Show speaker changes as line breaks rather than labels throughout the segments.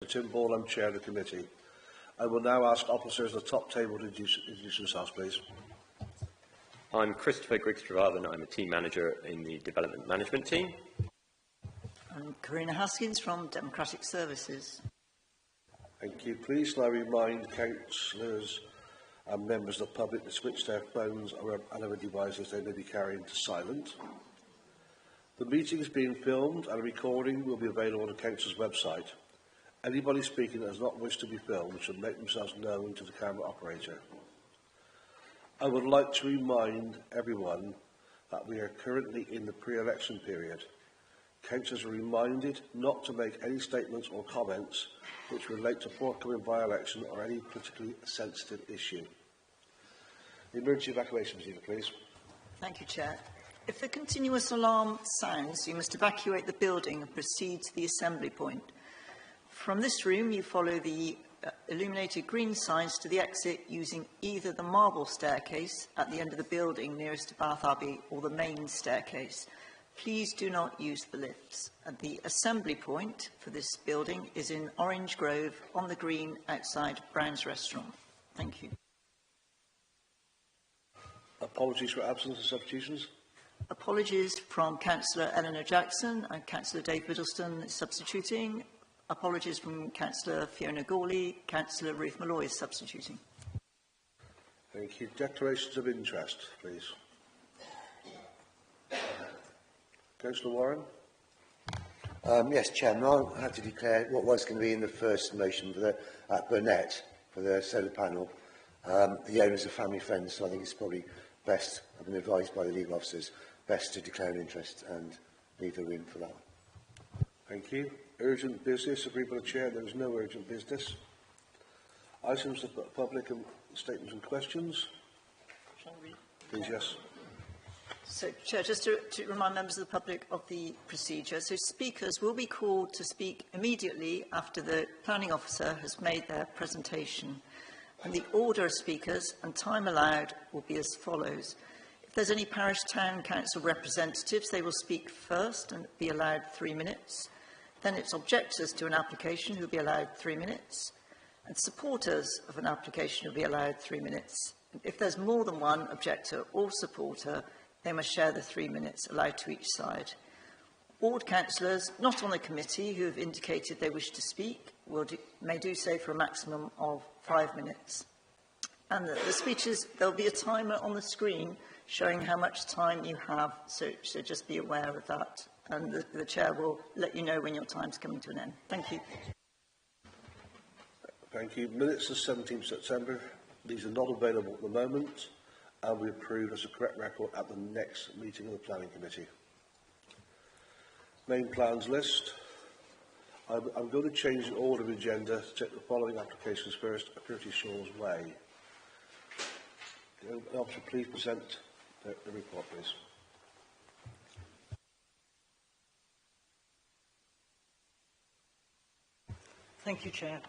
Tim Ball, I'm Chair of the Committee. I will now ask officers at the top table to introduce themselves, please.
I'm Christopher Griggs-Travaven. I'm a team manager in the Development Management team.
I'm Karina Haskins from Democratic Services.
Thank you. Please can I remind councillors and members of the public to switch their phones and other devices they may be carrying to silent. The meeting is being filmed and a recording will be available on the council's website. Anybody speaking that does not wish to be filmed should make themselves known to the camera operator. I would like to remind everyone that we are currently in the pre-election period. Councillors are reminded not to make any statements or comments which relate to forthcoming by-election or any particularly sensitive issue. The emergency evacuation procedure, please.
Thank you, Chair. If a continuous alarm sounds, you must evacuate the building and proceed to the assembly point. From this room, you follow the illuminated green signs to the exit using either the marble staircase at the end of the building nearest to Bath Abbey or the main staircase. Please do not use the lifts. And the assembly point for this building is in Orange Grove on the green outside Brown's Restaurant. Thank you.
Apologies for absence and substitutions.
Apologies from Councillor Eleanor Jackson and Councillor Dave Biddleston substituting. Apologies from Councillor Fiona Gawley. Councillor Ruth Malloy is substituting.
Thank you. Declarations of interest, please. Councillor Warren.
Yes, Chairman, I'll have to declare what was going to be in the first motion for the, at Burnett for the solar panel. The owners are family friends, so I think it's probably best, I've been advised by the legal officers, best to declare an interest and leave the room for that.
Thank you. Urgent business, agreed by the Chair. There is no urgent business. Items of public and statements and questions. Please, yes.
So, Chair, just to remind members of the public of the procedure. So, speakers will be called to speak immediately after the planning officer has made their presentation. And the order of speakers and time allowed will be as follows. If there's any parish town council representatives, they will speak first and be allowed 3 minutes. Then it's objectors to an application who will be allowed 3 minutes. And supporters of an application will be allowed 3 minutes. If there's more than one objector or supporter, they must share the 3 minutes allowed to each side. Ward councillors not on the committee who have indicated they wish to speak may do so for a maximum of 5 minutes. And the speeches, there'll be a timer on the screen showing how much time you have, so just be aware of that. And the Chair will let you know when your time's coming to an end. Thank you.
Thank you. Minutes of 17th September. These are not available at the moment and we approve as a correct record at the next meeting of the Planning Committee. Main plans list. I'm going to change the order of the agenda to take the following applications first. 30 Shores Way. Officer, please present the report, please.
Thank you, Chair.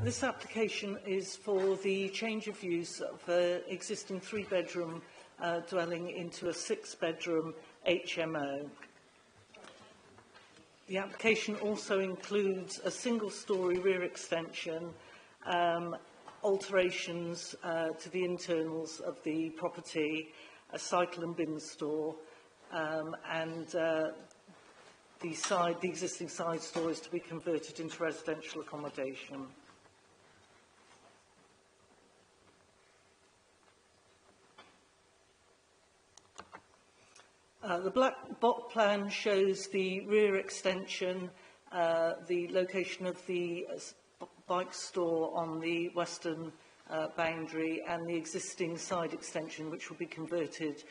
This application is for the change of use of an existing 3-bedroom dwelling into a 6-bedroom HMO. The application also includes a single-storey rear extension, alterations to the internals of the property, a cycle and bin store, and the existing side store is to be converted into residential accommodation. The black bot plan shows the rear extension, the location of the bike store on the western boundary and the existing side extension which will be converted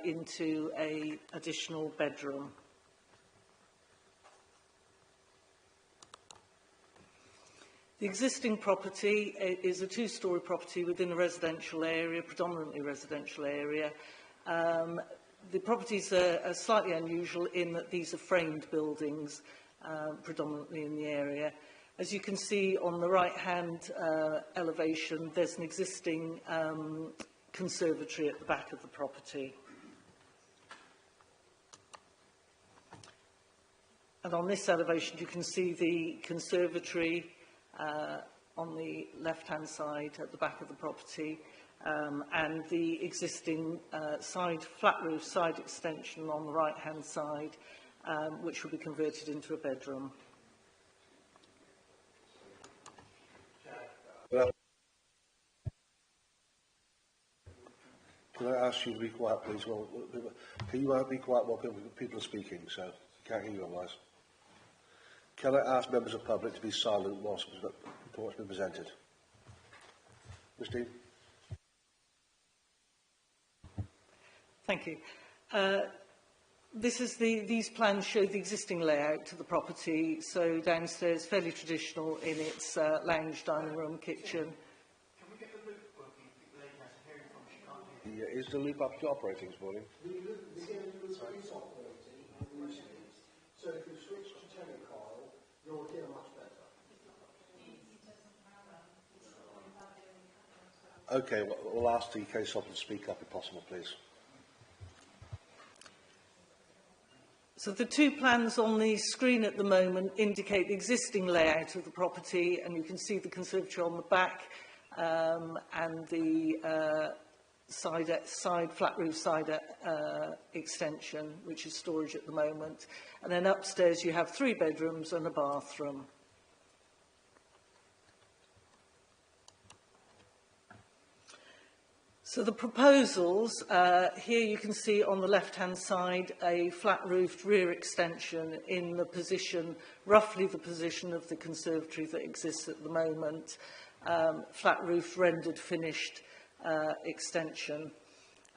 into an additional bedroom. The existing property is a 2-storey property within a residential area, predominantly residential area. The properties are slightly unusual in that these are framed buildings, predominantly in the area. As you can see on the right-hand elevation, there's an existing conservatory at the back of the property. And on this elevation, you can see the conservatory on the left-hand side at the back of the property, and the existing flat roof side extension on the right-hand side, which will be converted into a bedroom.
Can I ask you to be quiet, please? Well, can you be quiet while people are speaking, so you can't hear you otherwise? Can I ask members of the public to be silent whilst the report's been presented? Christine?
Thank you. These plans show the existing layout to the property, so downstairs fairly traditional in its lounge, dining room, kitchen.
Is the loop up to operating this morning?
The loop is operating, so if you switch to telecoil, you'll hear much better.
Okay, well, we'll ask the case officer to speak up if possible, please.
So the two plans on the screen at the moment indicate the existing layout of the property, and you can see the conservatory on the back and the flat roof side extension, which is storage at the moment. And then upstairs you have 3 bedrooms and a bathroom. So the proposals, here you can see on the left-hand side a flat-roofed rear extension in the position, roughly the position of the conservatory that exists at the moment, flat-roofed rendered finished extension.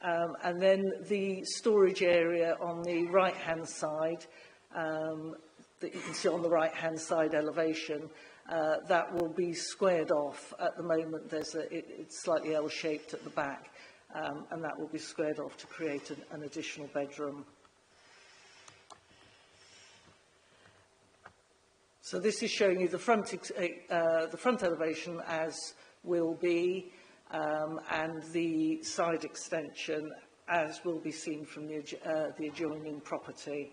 And then the storage area on the right-hand side, that you can see on the right-hand side elevation, that will be squared off. At the moment, it's slightly L-shaped at the back, and that will be squared off to create an additional bedroom. So this is showing you the front elevation as will be, and the side extension as will be seen from the adjoining property.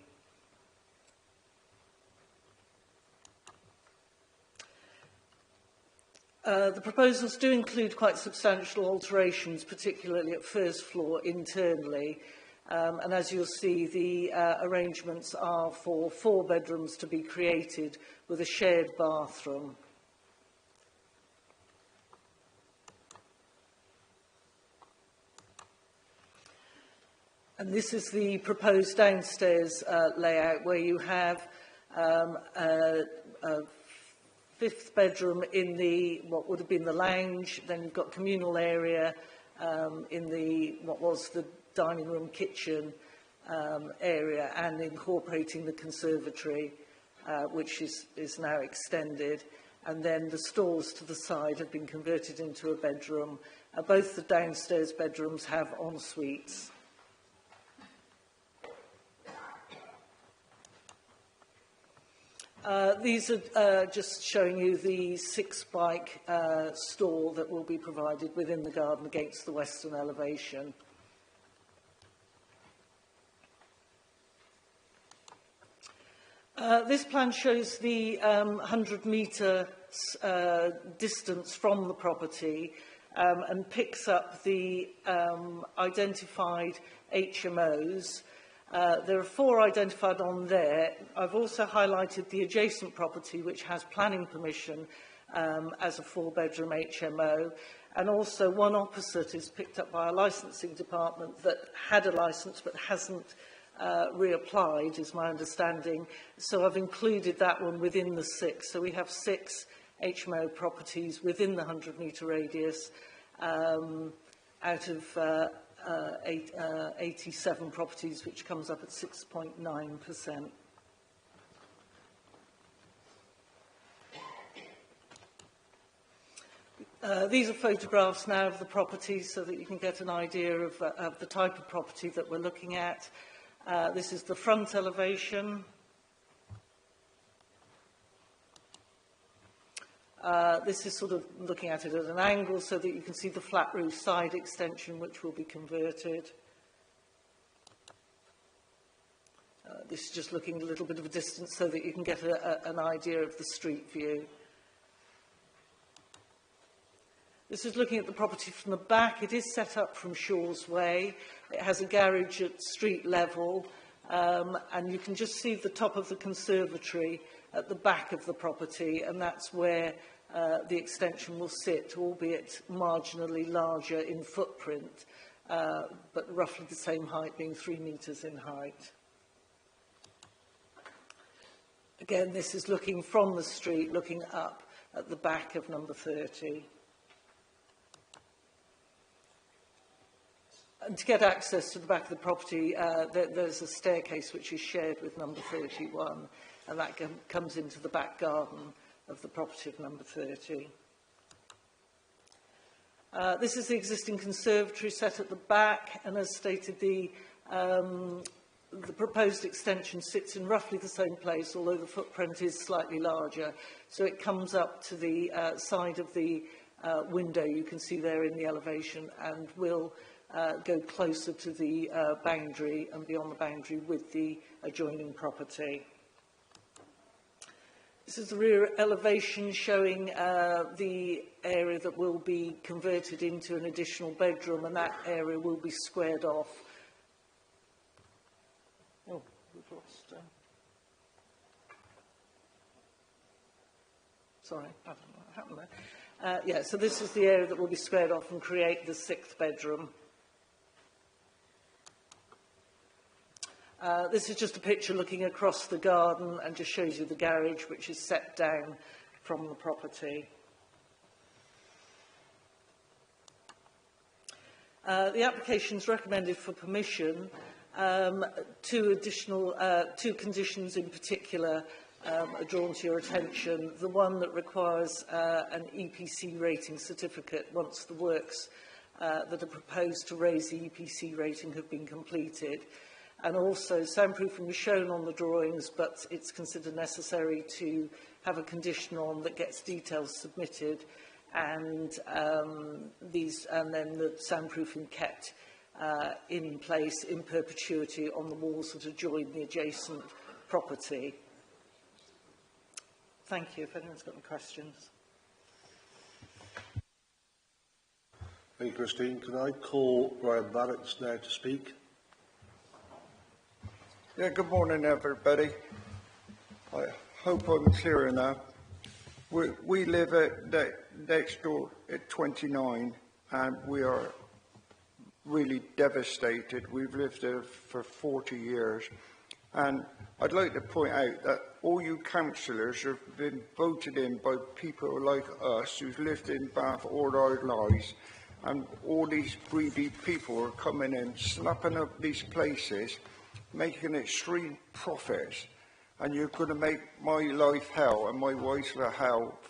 The proposals do include quite substantial alterations, particularly at first floor internally. And as you'll see, the arrangements are for 4 bedrooms to be created with a shared bathroom. And this is the proposed downstairs layout, where you have a 5th bedroom in what would have been the lounge. Then you've got communal area in what was the dining room kitchen area, and incorporating the conservatory, which is now extended. And then the stalls to the side have been converted into a bedroom. Both the downstairs bedrooms have en suites. These are just showing you the 6-bike stall that will be provided within the garden against the western elevation. This plan shows the 100-metre distance from the property and picks up the identified HMOs. There are 4 identified on there. I've also highlighted the adjacent property, which has planning permission as a 4-bedroom HMO, and also one opposite is picked up by a licensing department that had a licence but hasn't reapplied, is my understanding. So I've included that one within the 6. So we have 6 HMO properties within the 100-metre radius out of 87 properties, which comes up at 6.9%. These are photographs now of the property so that you can get an idea of the type of property that we're looking at. This is the front elevation. This is sort of looking at it at an angle so that you can see the flat roof side extension, which will be converted. This is just looking a little bit of a distance so that you can get an idea of the street view. This is looking at the property from the back. It is set up from Shaw's Way. It has a garage at street level, and you can just see the top of the conservatory at the back of the property, and that's where the extension will sit, albeit marginally larger in footprint, but roughly the same height, being 3 metres in height. Again, this is looking from the street, looking up at the back of number 30. And to get access to the back of the property, there's a staircase which is shared with number 31, and that comes into the back garden of the property of number 30. This is the existing conservatory set at the back, and as stated, the proposed extension sits in roughly the same place, although the footprint is slightly larger. So it comes up to the side of the window you can see there in the elevation, and will go closer to the boundary and beyond the boundary with the adjoining property. This is the rear elevation showing the area that will be converted into an additional bedroom, and that area will be squared off. Oh, we've lost... Sorry, I don't know what happened there. Yeah, so this is the area that will be squared off and create the 6th bedroom. This is just a picture looking across the garden and just shows you the garage, which is set down from the property. The application is recommended for permission. Two conditions in particular are drawn to your attention. The one that requires an EPC rating certificate once the works that are proposed to raise the EPC rating have been completed. And also, soundproofing was shown on the drawings, but it's considered necessary to have a condition on that gets details submitted, and then the soundproofing kept in place in perpetuity on the walls that adjoin the adjacent property. Thank you. If anyone's got any questions.
Thank you, Christine. Can I call Brian Barretts now to speak?
Yeah, good morning, everybody. I hope I'm clear now. We live next door at 29, and we are really devastated. We've lived there for 40 years, and I'd like to point out that all you councillors have been voted in by people like us who've lived in Bath all our lives, and all these greedy people are coming in, snapping up these places, making extreme profits, and you're going to make my life hell and my wife's life hell,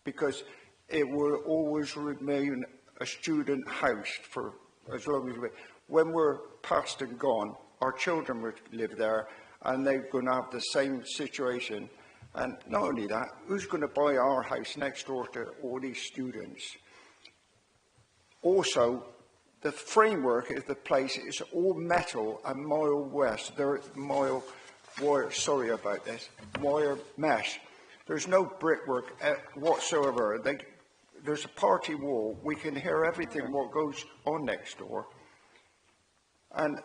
because it will always remain a student house for as long as when we're past and gone, our children will live there, and they're going to have the same situation. And not only that, who's going to buy our house next door to all these students? Also, the framework of the place is all metal and mile west. There's mile wire, sorry about this, wire mesh. There's no brickwork whatsoever. There's a party wall. We can hear everything what goes on next door. And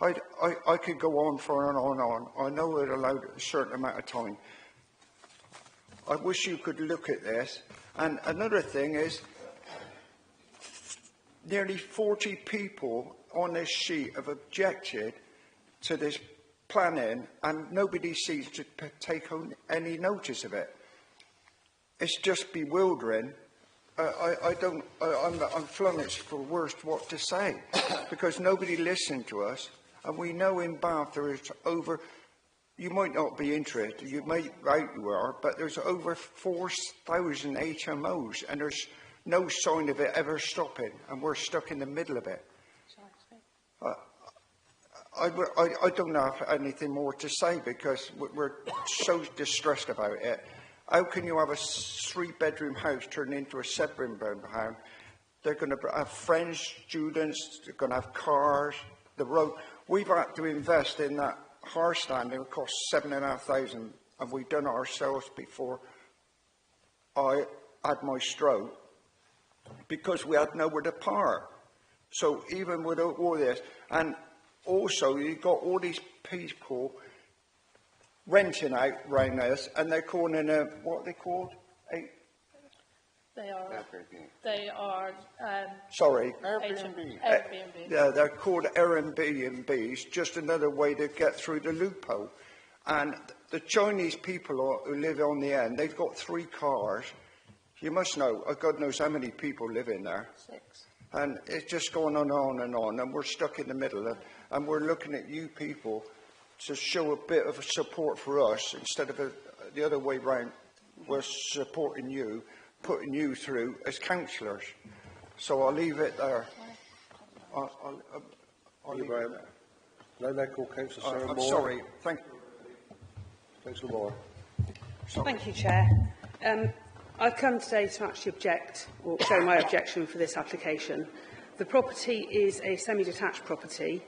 I could go on for and on and on. I know it allowed a certain amount of time. I wish you could look at this. And another thing is, nearly 40 people on this sheet have objected to this planning, and nobody seems to take any notice of it. It's just bewildering. I'm flummoxed for words what to say, because nobody listened to us, and we know in Bath there is over, you might not be interested, you may right you are, but there's over 4,000 HMOs, and there's no sign of it ever stopping, and we're stuck in the middle of it. I don't have anything more to say, because we're so distressed about it. How can you have a three-bedroom house turn into a seven-bedroom house? They're going to have friends, students, they're going to have cars, the road. We've had to invest in that hard stand. It cost $7,500, and we've done it ourselves before I had my stroke because we had nowhere to park. So even with all this, and also you've got all these people renting out round us, and they're calling it a, what are they called?
They are
Sorry.
Airbnb.
Yeah, they're called Airbnbs, just another way to get through the loophole. And the Chinese people who live on the end, they've got 3 cars. You must know, God knows how many people live in there.
6.
And it's just going on and we're stuck in the middle. And we're looking at you people to show a bit of support for us instead of the other way round. We're supporting you, putting you through as councillors. So I'll leave it there. I'll leave it there.
No, call Councillor Sarah
I'm
Moore.
sorry. Thank you.
Councillor Moore.
Thank you, Chair. I've come today to actually object, or show my objection for this application. The property is a semi-detached property.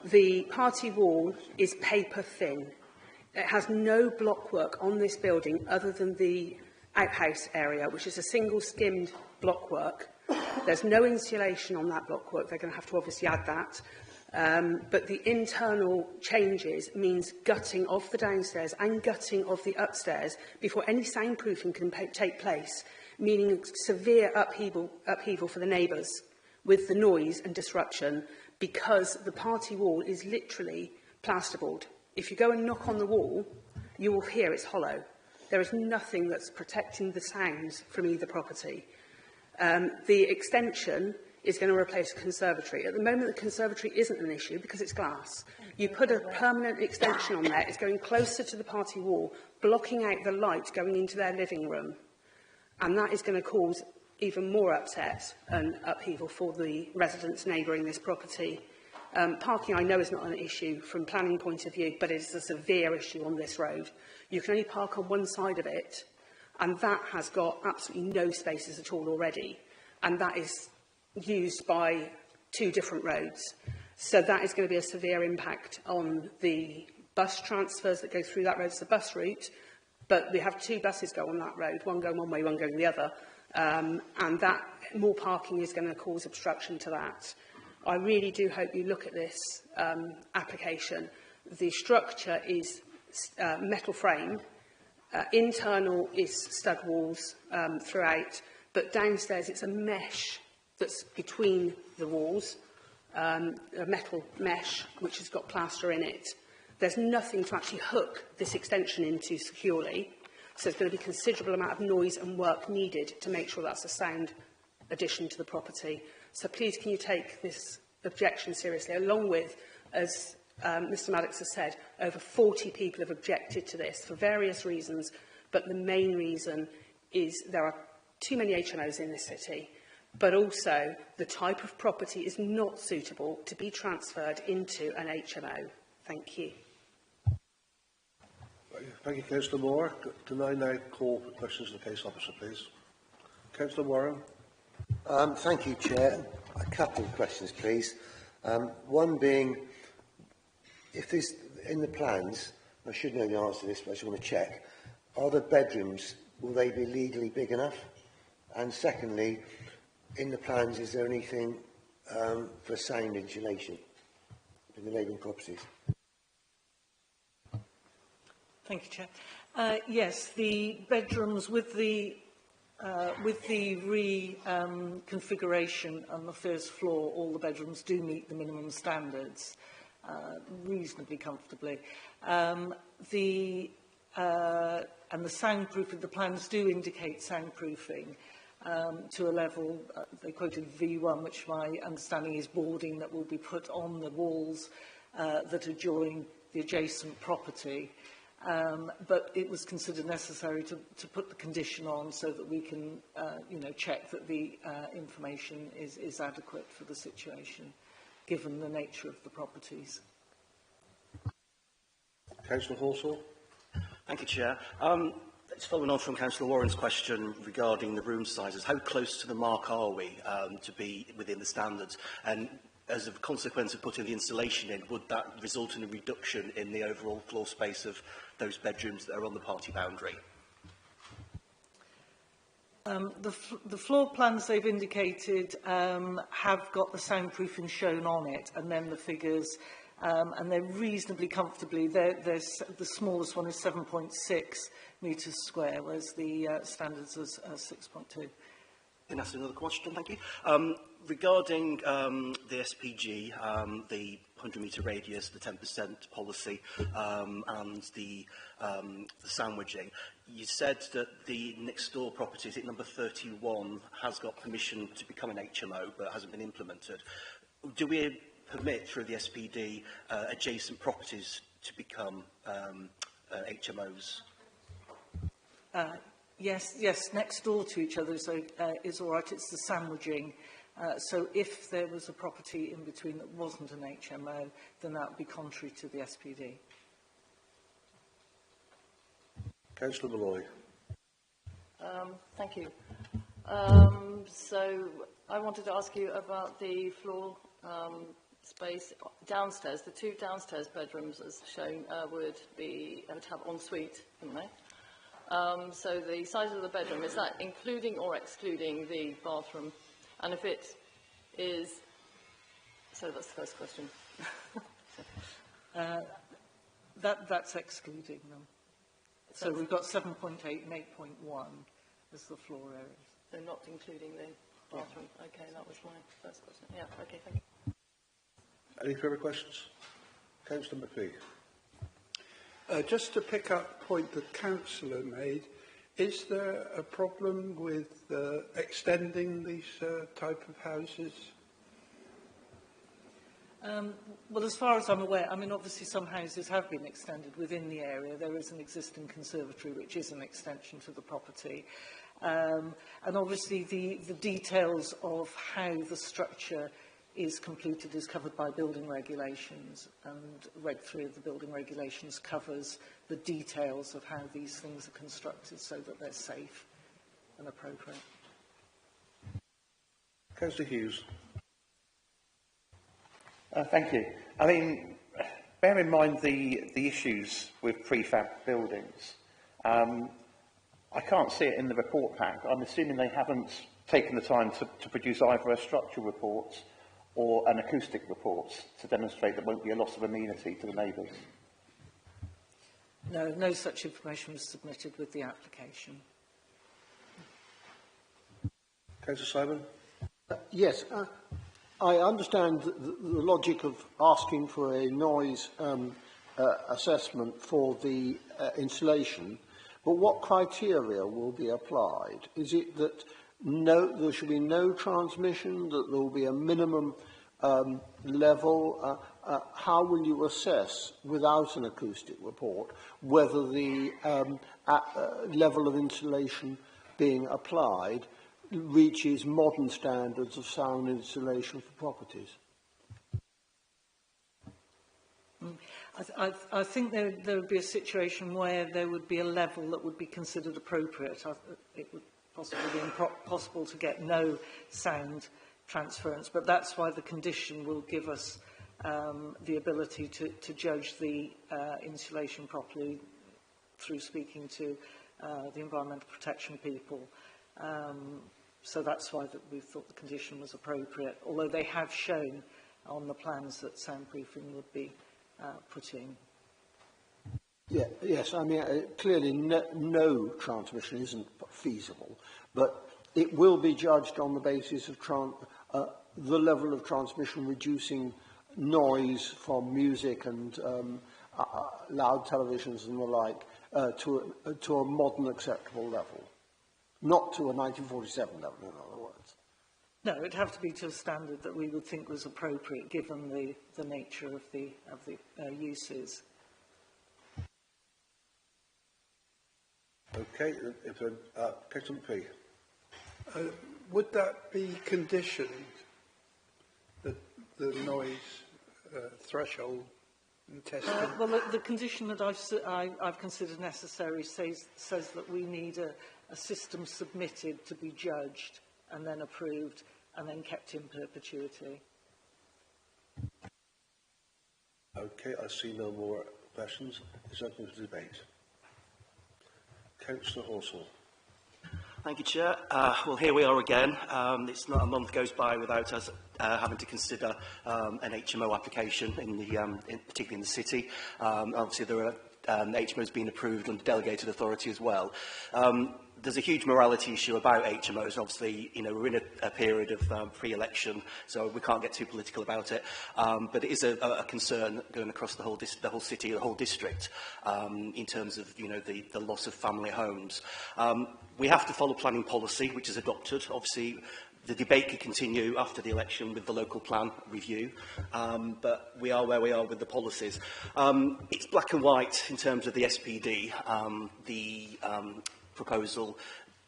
The party wall is paper thin. It has no blockwork on this building other than the outhouse area, which is a single skimmed blockwork. There's no insulation on that blockwork. They're going to have to obviously add that. But the internal changes means gutting of the downstairs and gutting of the upstairs before any soundproofing can take place, meaning severe upheaval for the neighbours with the noise and disruption, because the party wall is literally plasterboard. If you go and knock on the wall, you will hear it's hollow. There is nothing that's protecting the sounds from either property. The extension is going to replace a conservatory. At the moment, the conservatory isn't an issue because it's glass. You put a permanent extension on there, it's going closer to the party wall, blocking out the light going into their living room. And that is going to cause even more upset and upheaval for the residents neighbouring this property. Parking, I know, is not an issue from planning point of view, but it is a severe issue on this road. You can only park on one side of it, and that has got absolutely no spaces at all already. And that is used by 2 different roads. So that is going to be a severe impact on the bus transfers that go through that road. It's a bus route, but we have 2 buses go on that road, one going one way, one going the other. And that more parking is going to cause obstruction to that. I really do hope you look at this application. The structure is metal frame. Internal is stud walls throughout, but downstairs it's a mesh that's between the walls, a metal mesh which has got plaster in it. There's nothing to actually hook this extension into securely, so there's going to be a considerable amount of noise and work needed to make sure that's a sound addition to the property. So please, can you take this objection seriously, along with, as Mr Maddox has said, over 40 people have objected to this for various reasons, but the main reason is there are too many HMOs in this city, but also the type of property is not suitable to be transferred into an HMO. Thank you.
Thank you, Councillor Moore. Can I now call for questions of the case officer, please? Councillor Warren.
Thank you, Chair. A couple of questions, please. One being, if there's in the plans, I should know the answer to this, but I just want to check, are the bedrooms, will they be legally big enough? And secondly, in the plans, is there anything for sound insulation in the neighbouring properties?
Thank you, Chair. Yes, the bedrooms with the reconfiguration on the first floor, all the bedrooms do meet the minimum standards reasonably comfortably. And the soundproofing, the plans do indicate soundproofing to a level, they quoted V1, which my understanding is boarding that will be put on the walls that adjoin the adjacent property. But it was considered necessary to put the condition on so that we can, check that the information is adequate for the situation, given the nature of the properties.
Councillor Halsall.
Thank you, Chair. Following on from Councillor Warren's question regarding the room sizes, how close to the mark are we to be within the standards? And as a consequence of putting the installation in, would that result in a reduction in the overall floor space of those bedrooms that are on the party boundary?
The floor plans they've indicated have got the soundproofing shown on it, and then the figures, and they're reasonably comfortably. The smallest one is 7.6 metres square, whereas the standards are 6.2.
Can I ask another question? Thank you. Regarding the SPG, the 100-metre radius, the 10% policy, and the sandwiching, you said that the next-door property, is it number 31, has got permission to become an HMO, but hasn't been implemented. Do we permit, through the SPD, adjacent properties to become HMOs?
Yes, next door to each other is all right. It's the sandwiching. So if there was a property in between that wasn't an HMO, then that would be contrary to the SPD.
Councillor Malloy.
Thank you. So I wanted to ask you about the floor space downstairs. The two downstairs bedrooms, as shown, would have ensuite, wouldn't they? So the size of the bedroom, is that including or excluding the bathroom? And if it is, so that's the first question.
That's excluding them. So we've got 7.8 and 8.1 as the floor areas.
So not including the bathroom. Yeah. Okay, that was my first question. Yeah, okay, thank you.
Any further questions? Councillor McPhee.
Just to pick up a point that Councillor made, is there a problem with extending these type of houses?
Well, as far as I'm aware, I mean, obviously some houses have been extended within the area. There is an existing conservatory, which is an extension to the property. And obviously the details of how the structure is completed is covered by building regulations, and Reg 3 of the building regulations covers the details of how these things are constructed so that they're safe and appropriate.
Councillor Hughes.
Thank you. I mean, bear in mind the issues with prefab buildings. I can't see it in the report pack. I'm assuming they haven't taken the time to produce either a structural report or an acoustic report to demonstrate there won't be a loss of amenity to the neighbours.
No such information was submitted with the application.
Councillor Simon.
Yes, I understand the logic of asking for a noise assessment for the installation, but what criteria will be applied? Is it that there should be no transmission, that there will be a minimum level? How will you assess, without an acoustic report, whether the level of insulation being applied reaches modern standards of sound insulation for properties?
I think there would be a situation where there would be a level that would be considered appropriate. It would possibly be impossible to get no sound transference, but that's why the condition will give us the ability to judge the insulation properly through speaking to the environmental protection people. So that's why we thought the condition was appropriate, although they have shown on the plans that soundproofing would be put in.
Yeah, yes, I mean, clearly no transmission isn't feasible, but it will be judged on the basis of the level of transmission reducing noise from music and loud televisions and the like to a modern acceptable level, not to a 1947 level, in other words.
No, it would have to be to a standard that we would think was appropriate given the nature of the uses.
Okay, Councillor McPhee.
Would that be conditioned, the noise threshold and testing?
Well, the condition that I've considered necessary says that we need a system submitted to be judged and then approved and then kept in perpetuity.
Okay, I see no more questions. It's open for debate. Councillor Horsell.
Thank you, Chair. Well, here we are again. It's not a month goes by without us having to consider an HMO application, particularly in the city. Obviously, there are HMOs being approved under delegated authority as well. There's a huge morality issue about HMOs. Obviously, you know, we're in a period of pre-election, so we can't get too political about it. But it is a concern going across the whole city, the whole district, in terms of, you know, the loss of family homes. We have to follow planning policy, which is adopted. Obviously, the debate could continue after the election with the local plan review, but we are where we are with the policies. It's black and white in terms of the SPD. The proposal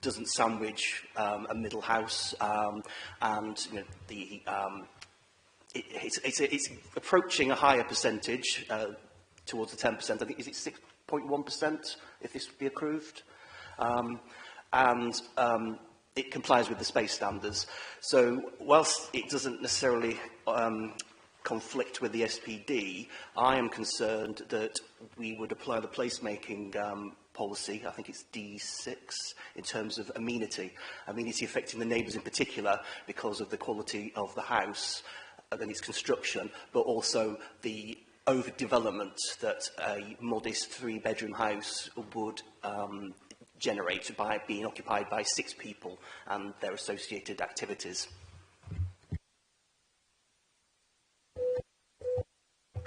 doesn't sandwich a middle house, and you know, it's approaching a higher percentage towards the 10%. I think is it 6.1% if this be approved, and it complies with the space standards. So whilst it doesn't necessarily conflict with the SPD, I am concerned that we would apply the placemaking policy, I think it's D6, in terms of amenity affecting the neighbours in particular because of the quality of the house and its construction, but also the overdevelopment that a modest 3-bedroom house would generate by being occupied by 6 people and their associated activities.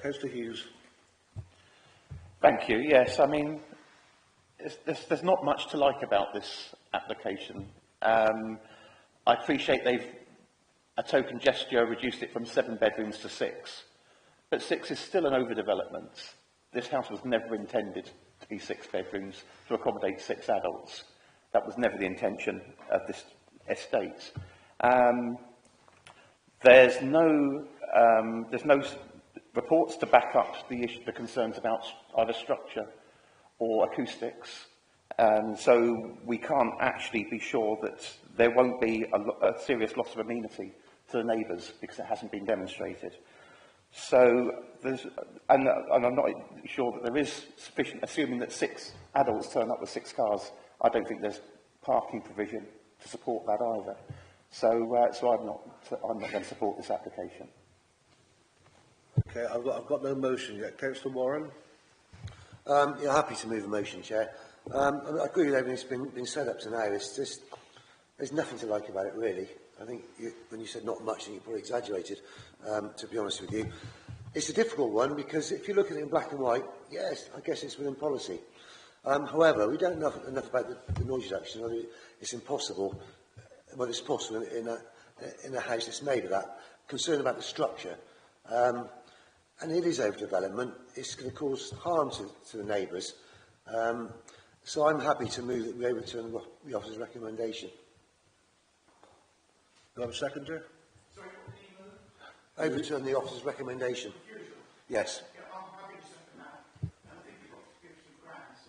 Councillor Hughes.
Thank you. Yes, I mean, there's not much to like about this application. I appreciate they've, a token gesture, reduced it from 7 bedrooms to 6. But 6 is still an overdevelopment. This house was never intended to be 6 bedrooms to accommodate 6 adults. That was never the intention of this estate. There's no reports to back up the concerns about either structure or acoustics, and so we can't actually be sure that there won't be a serious loss of amenity to the neighbours because it hasn't been demonstrated. So and I'm not sure that there is sufficient, assuming that 6 adults turn up with 6 cars. I don't think there's parking provision to support that either. So I'm not going to support this application.
Okay, I've got no motion yet. Councillor Warren.
Yeah, happy to move a motion, Chair. I agree with everything that's been said up to now. It's just, there's nothing to like about it, really. I think when you said not much, I think you probably exaggerated, to be honest with you. It's a difficult one because if you look at it in black and white, yes, I guess it's within policy. However, we don't know enough about the noise reduction, whether it's impossible, whether it's possible in a house that's made of that. Concern about the structure. And it is overdevelopment. It's going to cause harm to the neighbours. So I'm happy to move that we overturn the officer's recommendation.
Do I have a seconder?
Sorry, what did you move?
Overturn the officer's recommendation. Yes.
Yeah, I'm happy to second that. I think you've got to give some grounds.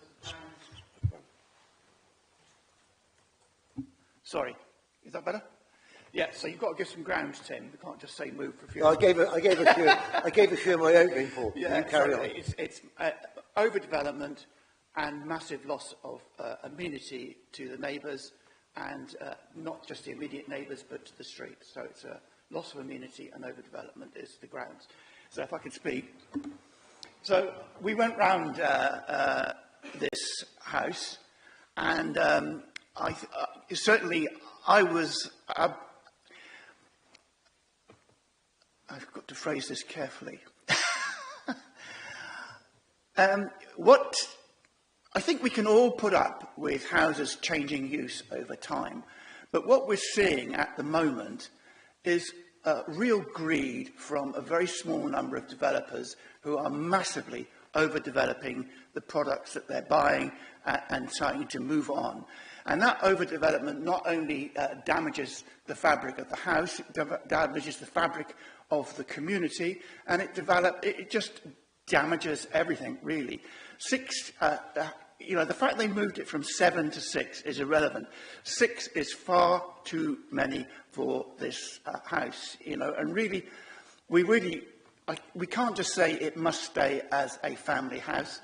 Sorry, is that better? Yeah, so you've got to give some grounds, Tim. We can't just say move for a few.
No, I gave a few in my opening, Paul.
Yeah,
you carry on.
It's overdevelopment and massive loss of amenity to the neighbours, and not just the immediate neighbours, but to the street. So it's a loss of amenity and overdevelopment is the grounds. So if I could speak. So we went round this house, and certainly I was... I've got to phrase this carefully. What I think we can all put up with houses changing use over time, but what we're seeing at the moment is real greed from a very small number of developers who are massively overdeveloping the products that they're buying and trying to move on. And that overdevelopment not only damages the fabric of the house, it damages the fabric of the community, and it just damages everything, really. You know, the fact they moved it from 7 to 6 is irrelevant. 6 is far too many for this house, you know, and really, we can't just say it must stay as a family house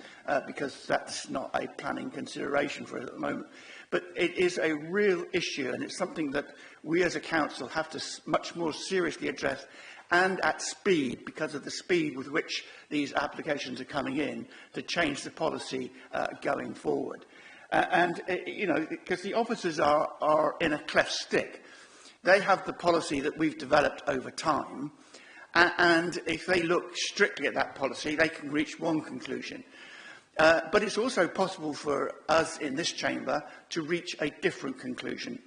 because that's not a planning consideration for it at the moment. But it is a real issue, and it's something that we as a council have to much more seriously address, and at speed, because of the speed with which these applications are coming in, to change the policy going forward. You know, because the officers are in a cleft stick. They have the policy that we've developed over time, and if they look strictly at that policy, they can reach one conclusion. But it's also possible for us in this chamber to reach a different conclusion.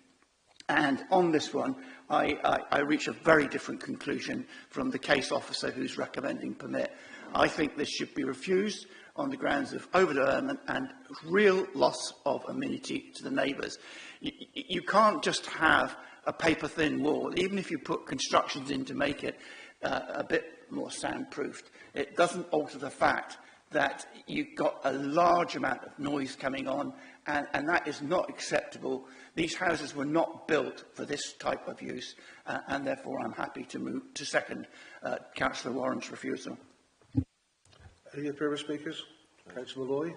And on this one, I reach a very different conclusion from the case officer who's recommending permit. I think this should be refused on the grounds of overdevelopment and real loss of amenity to the neighbours. You can't just have a paper-thin wall, even if you put constructions in to make it a bit more soundproofed. It doesn't alter the fact that you've got a large amount of noise coming on, and that is not acceptable. These houses were not built for this type of use, and therefore I'm happy to move to second Councillor Warren's refusal.
Any further speakers? Councillor Malloy.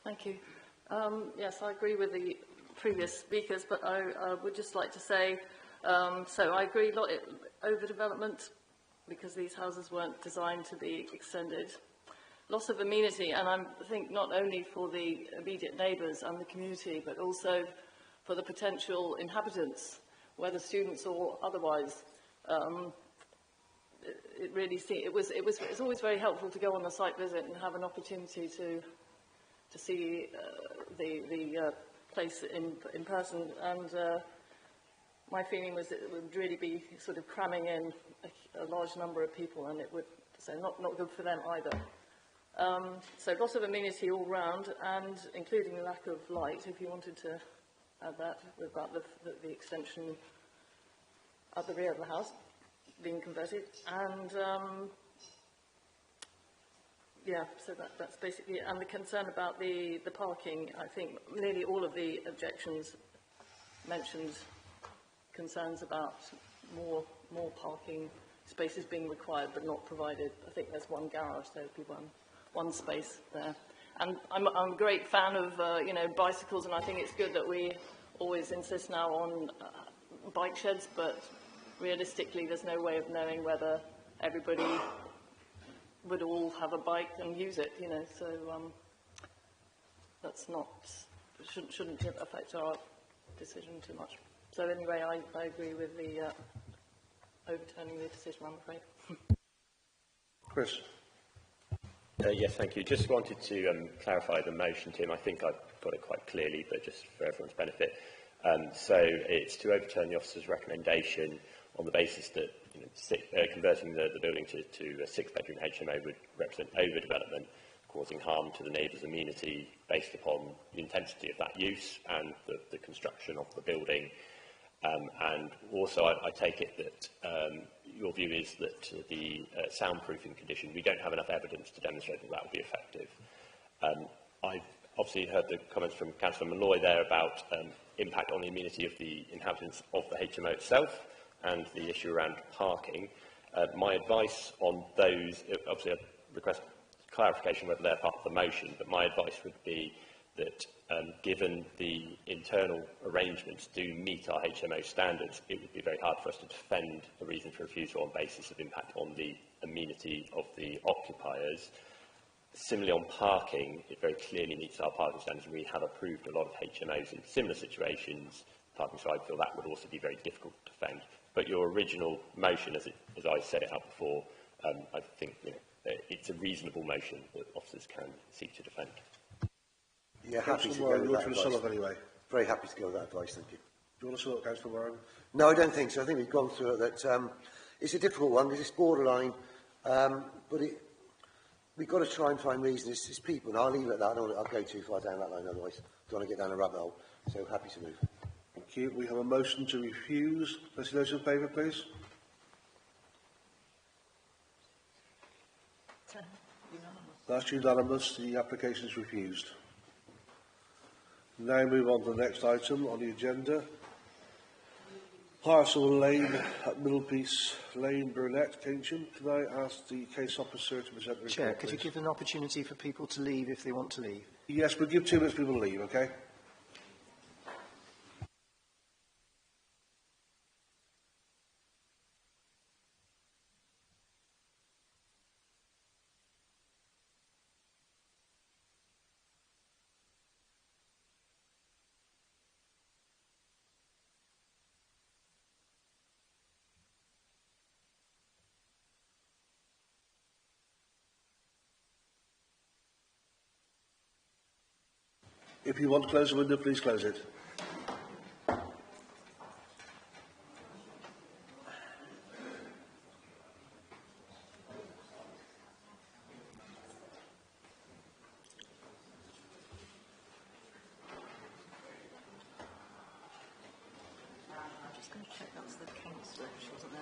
Thank you. Yes, I agree with the previous speakers, but I would just like to say, so I agree, overdevelopment, because these houses weren't designed to be extended. Loss of amenity, and I think not only for the immediate neighbours and the community, but also for the potential inhabitants, whether students or otherwise. It really it's always very helpful to go on a site visit and have an opportunity to see the place in person. And my feeling was that it would really be sort of cramming in a large number of people, and it would not good for them either. So loss of amenity all round, and including the lack of light, if you wanted to add that, about the extension at the rear of the house being converted. And yeah, so that's basically it. And the concern about the parking, I think nearly all of the objections mentioned concerns about more parking spaces being required but not provided. I think there's one garage, so there'd be one space there. And I'm a great fan of you know, bicycles, and I think it's good that we always insist now on bike sheds, but realistically there's no way of knowing whether everybody would all have a bike and use it, you know, so that's not, shouldn't affect our decision too much. So anyway, I agree with the overturning the decision, I'm afraid.
Chris.
Yes, thank you. Just wanted to clarify the motion, Tim. I think I've got it quite clearly, but just for everyone's benefit. So it's to overturn the officer's recommendation on the basis that, you know, converting the building to a 6-bedroom HMO would represent overdevelopment, causing harm to the neighbours' amenity based upon the intensity of that use and the construction of the building. And also, I take it that your view is that the soundproofing condition, we don't have enough evidence to demonstrate that that would be effective. I've obviously heard the comments from Councillor Malloy there about impact on the amenity of the inhabitants of the HMO itself and the issue around parking. My advice on those, obviously I request clarification whether they're part of the motion, but my advice would be that given the internal arrangements do meet our HMO standards, it would be very hard for us to defend a reason for refusal on basis of impact on the amenity of the occupiers. Similarly, on parking, it very clearly meets our parking standards, and we have approved a lot of HMOs in similar situations, parking, so I feel that would also be very difficult to defend. But your original motion, as I set it out before, I think, you know, it's a reasonable motion that officers can seek to defend.
Yeah, happy to go with that advice. Anyway. Very happy to go with that advice, thank you.
Do you want to sort, Councillor Warren?
No, I don't think so. I think we've gone through it. That it's a difficult one because it's borderline, but we've got to try and find reasons. It's people, and I'll leave it at that. I'll go too far down that line otherwise. I don't want to get down a rabbit hole. So happy to move.
Thank you. We have a motion to refuse. Let's those in favour, please. That's unanimous. The application is refused. Now move on to the next item on the agenda. Parcel Lane at Middlepiece Lane, Burnett, Keynsham. Can I ask the case officer to present the report,
Chair, could you
please?
give an opportunity for people to leave if they want to leave?
Yes, we'll give 2 minutes for people to leave, okay? If you want to close the window, please close it.
I'm just going to check that's the councillor. She wasn't there.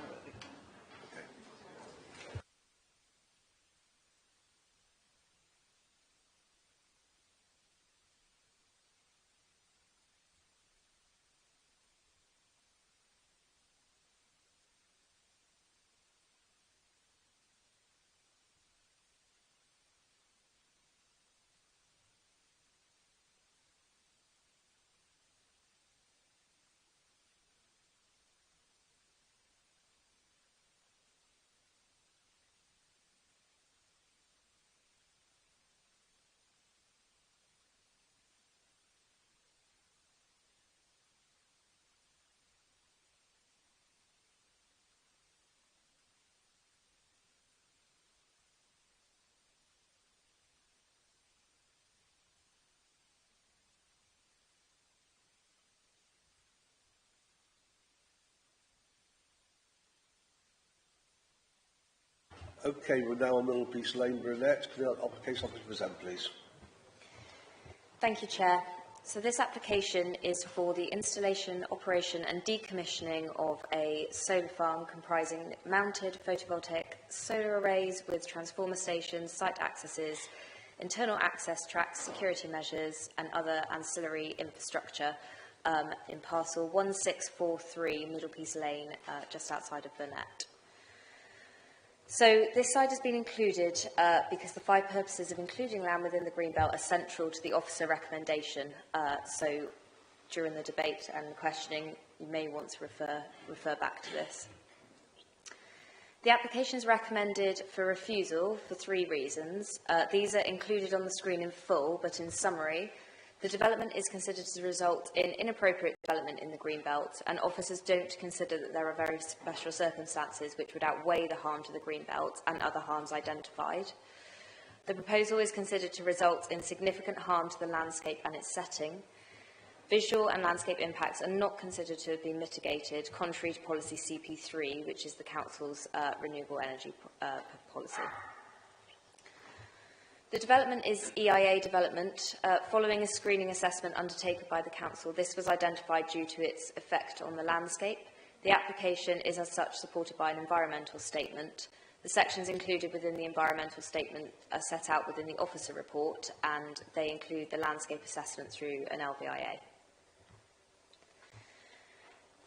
Okay, we're now on Middlepiece Lane, Burnett. Can the case officer present, please?
Thank you, Chair. So this application is for the installation, operation and decommissioning of a solar farm comprising mounted photovoltaic solar arrays with transformer stations, site accesses, internal access tracks, security measures and other ancillary infrastructure in parcel 1643 Middlepiece Lane, just outside of Burnett. So this site has been included because the 5 purposes of including land within the Greenbelt are central to the officer recommendation. So during the debate and questioning, you may want to refer back to this. The application is recommended for refusal for 3 reasons. These are included on the screen in full, but in summary, the development is considered to result in inappropriate development in the Greenbelt, and officers don't consider that there are very special circumstances which would outweigh the harm to the Greenbelt and other harms identified. The proposal is considered to result in significant harm to the landscape and its setting. Visual and landscape impacts are not considered to have been mitigated, contrary to policy CP3, which is the Council's renewable energy policy. The development is EIA development. Following a screening assessment undertaken by the Council, this was identified due to its effect on the landscape. The application is as such supported by an environmental statement. The sections included within the environmental statement are set out within the officer report, and they include the landscape assessment through an LVIA.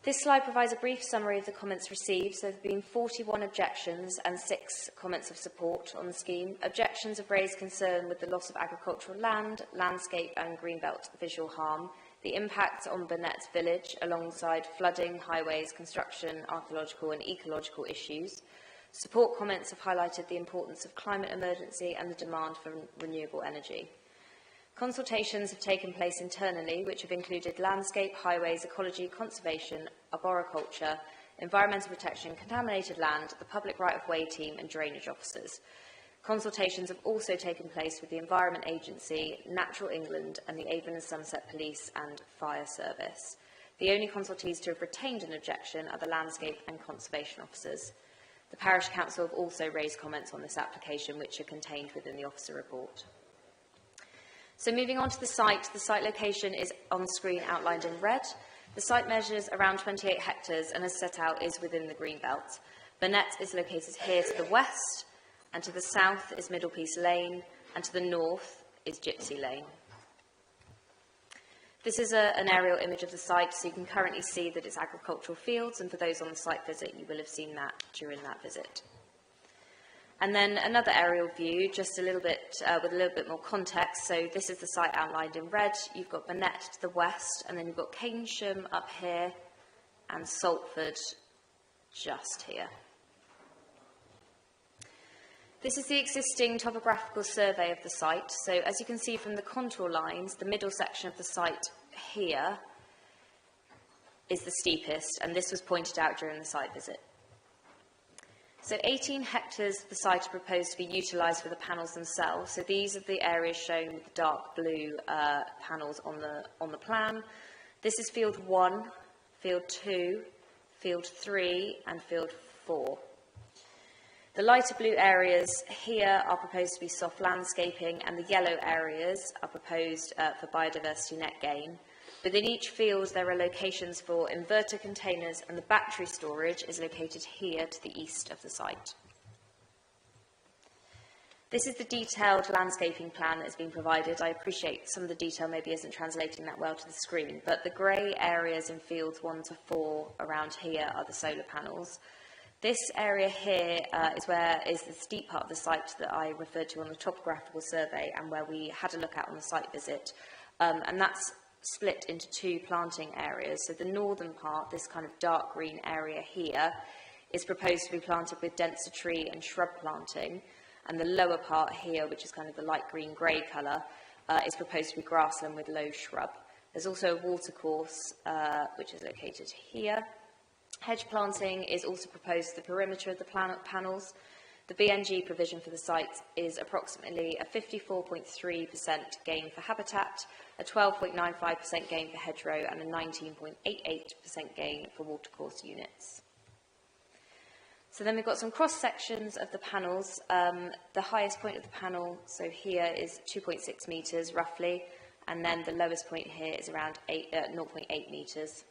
This slide provides a brief summary of the comments received. So there have been 41 objections and 6 comments of support on the scheme. Objections have raised concern with the loss of agricultural land, landscape and greenbelt visual harm, the impact on Burnett village alongside flooding, highways, construction, archaeological and ecological issues. Support comments have highlighted the importance of climate emergency and the demand for renewable energy. Consultations have taken place internally, which have included landscape, highways, ecology, conservation, arboriculture, environmental protection, contaminated land, the public right-of-way team and drainage officers. Consultations have also taken place with the Environment Agency, Natural England and the Avon and Somerset Police and Fire Service. The only consultees to have retained an objection are the landscape and conservation officers. The Parish Council have also raised comments on this application, which are contained within the officer report. So moving on to the site location is on screen outlined in red. The site measures around 28 hectares and as set out is within the Greenbelt. Burnett is located here to the west and to the south is Middlepiece Lane and to the north is Gypsy Lane. This is an aerial image of the site, so you can currently see that it's agricultural fields, and for those on the site visit, you will have seen that during that visit. And then another aerial view, just a little bit, with a little bit more context. So this is the site outlined in red. You've got Burnett to the west, and then you've got Keynsham up here, and Salford just here. This is the existing topographical survey of the site. So as you can see from the contour lines, the middle section of the site here is the steepest, and this was pointed out during the site visit. So 18 hectares of the site are proposed to be utilised for the panels themselves. So these are the areas shown with the dark blue panels on the plan. This is field 1, field 2, field 3 and field 4. The lighter blue areas here are proposed to be soft landscaping, and the yellow areas are proposed for biodiversity net gain. Within each field, there are locations for inverter containers, and the battery storage is located here to the east of the site. This is the detailed landscaping plan that has been provided. I appreciate some of the detail maybe isn't translating that well to the screen, but the grey areas in fields 1 to 4 around here are the solar panels. This area here is the steep part of the site that I referred to on the topographical survey and where we had a look at on the site visit. And that's split into 2 planting areas. So the northern part, this kind of dark green area here, is proposed to be planted with denser tree and shrub planting. And the lower part here, which is kind of the light green-grey colour, is proposed to be grassland with low shrub. There's also a watercourse, which is located here. Hedge planting is also proposed to the perimeter of the panels. The BNG provision for the site is approximately a 54.3% gain for habitat, a 12.95% gain for hedgerow, and a 19.88% gain for watercourse units. So then we've got some cross sections of the panels. The highest point of the panel, so here, is 2.6 metres roughly, and then the lowest point here is around 0.8 metres.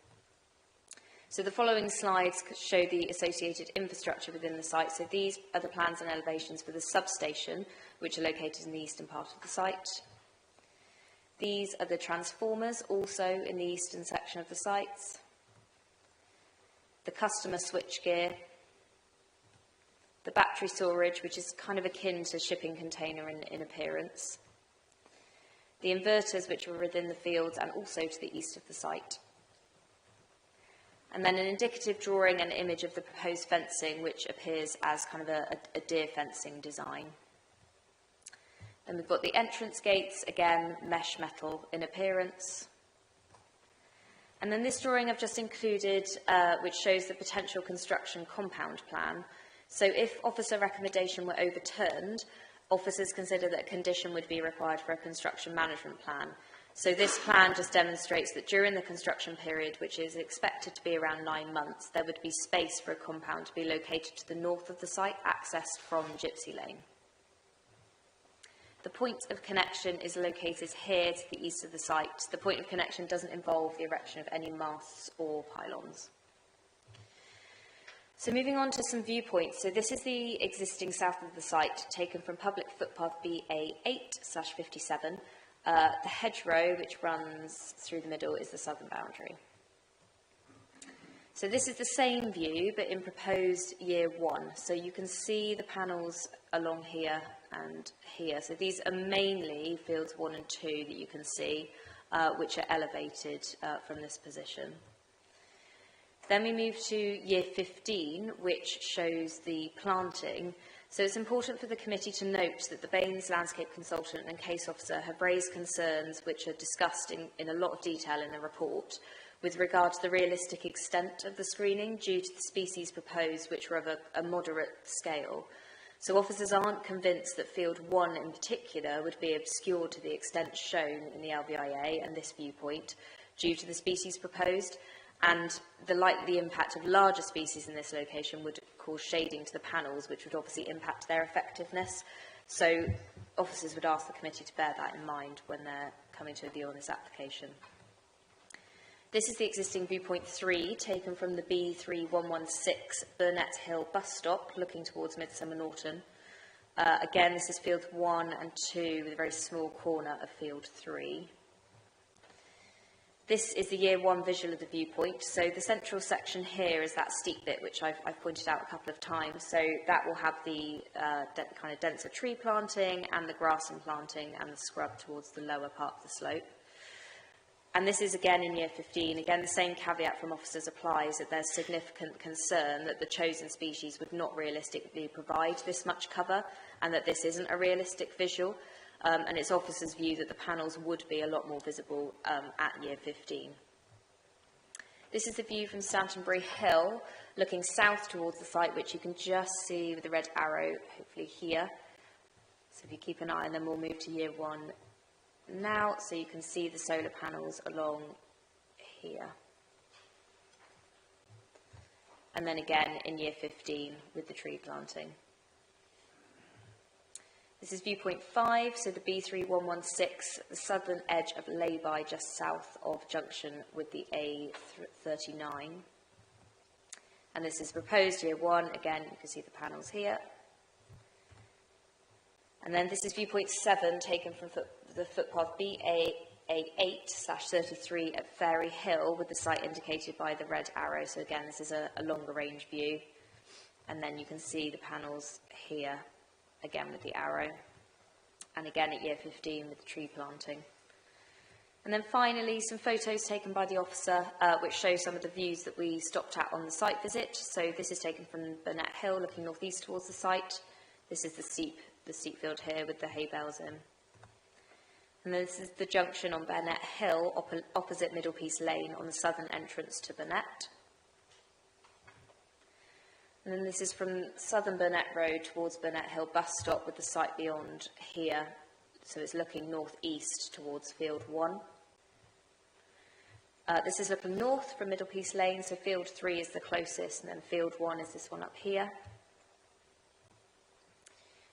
So the following slides show the associated infrastructure within the site. So these are the plans and elevations for the substation, which are located in the eastern part of the site. These are the transformers, also in the eastern section of the site. The customer switchgear. The battery storage, which is kind of akin to shipping container in appearance. The inverters, which are within the fields and also to the east of the site. And then an indicative drawing and image of the proposed fencing, which appears as kind of a deer fencing design. Then we've got the entrance gates, again, mesh metal in appearance. And then this drawing I've just included, which shows the potential construction compound plan. So if officer recommendation were overturned, officers consider that a condition would be required for a construction management plan. So this plan just demonstrates that during the construction period, which is expected to be around 9 months, there would be space for a compound to be located to the north of the site, accessed from Gypsy Lane. The point of connection is located here to the east of the site. The point of connection doesn't involve the erection of any masts or pylons. So moving on to some viewpoints. So this is the existing south of the site, taken from public footpath BA8/57. The hedgerow, which runs through the middle, is the southern boundary. So this is the same view, but in proposed year 1. So you can see the panels along here and here. So these are mainly fields 1 and 2 that you can see, which are elevated from this position. Then we move to year 15, which shows the planting. So it's important for the committee to note that the Baines landscape consultant and case officer have raised concerns which are discussed in a lot of detail in the report with regard to the realistic extent of the screening due to the species proposed, which were of a moderate scale. So officers aren't convinced that field 1 in particular would be obscured to the extent shown in the LVIA and this viewpoint due to the species proposed, and the likely impact of larger species in this location would cause shading to the panels, which would obviously impact their effectiveness. So officers would ask the committee to bear that in mind when they're coming to a view on this application. This is the existing viewpoint 3, taken from the B3116 Burnett Hill bus stop, looking towards Midsummer Norton. Again, this is field 1 and 2 with a very small corner of field 3. This is the year 1 visual of the viewpoint. So the central section here is that steep bit, which I've pointed out a couple of times. So that will have the kind of denser tree planting and the grass and planting and the scrub towards the lower part of the slope. And this is again in year 15. Again, the same caveat from officers applies, that there's significant concern that the chosen species would not realistically provide this much cover and that this isn't a realistic visual. And it's officers' view that the panels would be a lot more visible at year 15. This is the view from Stantonbury Hill, looking south towards the site, which you can just see with the red arrow, hopefully here. So if you keep an eye, and then we'll move to year 1 now, so you can see the solar panels along here. And then again in year 15 with the tree planting. This is viewpoint 5, so the B3116, the southern edge of lay-by just south of junction with the A39. And this is proposed year 1, again you can see the panels here. And then this is viewpoint 7, taken from the footpath BA8/33 at Fairy Hill, with the site indicated by the red arrow. So again, this is a longer range view. And then you can see the panels here, again with the arrow. And again at year 15 with the tree planting. And then finally, some photos taken by the officer, which show some of the views that we stopped at on the site visit. So this is taken from Burnett Hill, looking northeast towards the site. This is the steep field here with the hay bales in. And this is the junction on Burnett Hill, opposite Middlepiece Lane, on the southern entrance to Burnett. And then this is from Southern Burnett Road towards Burnett Hill bus stop, with the site beyond here. So it's looking northeast towards field 1. This is looking north from Middlepiece Lane, so field 3 is the closest, and then field 1 is this one up here.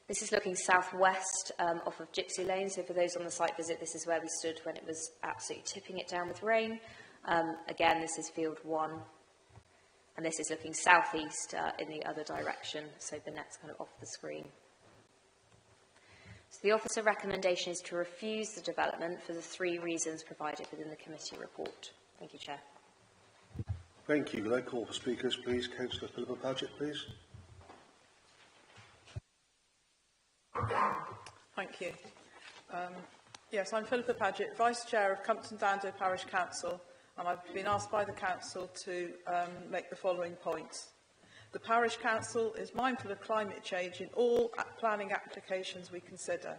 This is looking southwest off of Gypsy Lane, so for those on the site visit, this is where we stood when it was absolutely tipping it down with rain. Again, this is field 1, and this is looking southeast in the other direction, so Burnett's kind of off the screen. So the officer recommendation is to refuse the development for the 3 reasons provided within the committee report. Thank you, Chair.
Thank you. Can I call for speakers, please? Councillor Philippa Paget, please.
Thank you. Yes, I'm Philippa Paget, Vice Chair of Compton Dando Parish Council, and I've been asked by the Council to make the following points. The Parish Council is mindful of climate change in all planning applications we consider.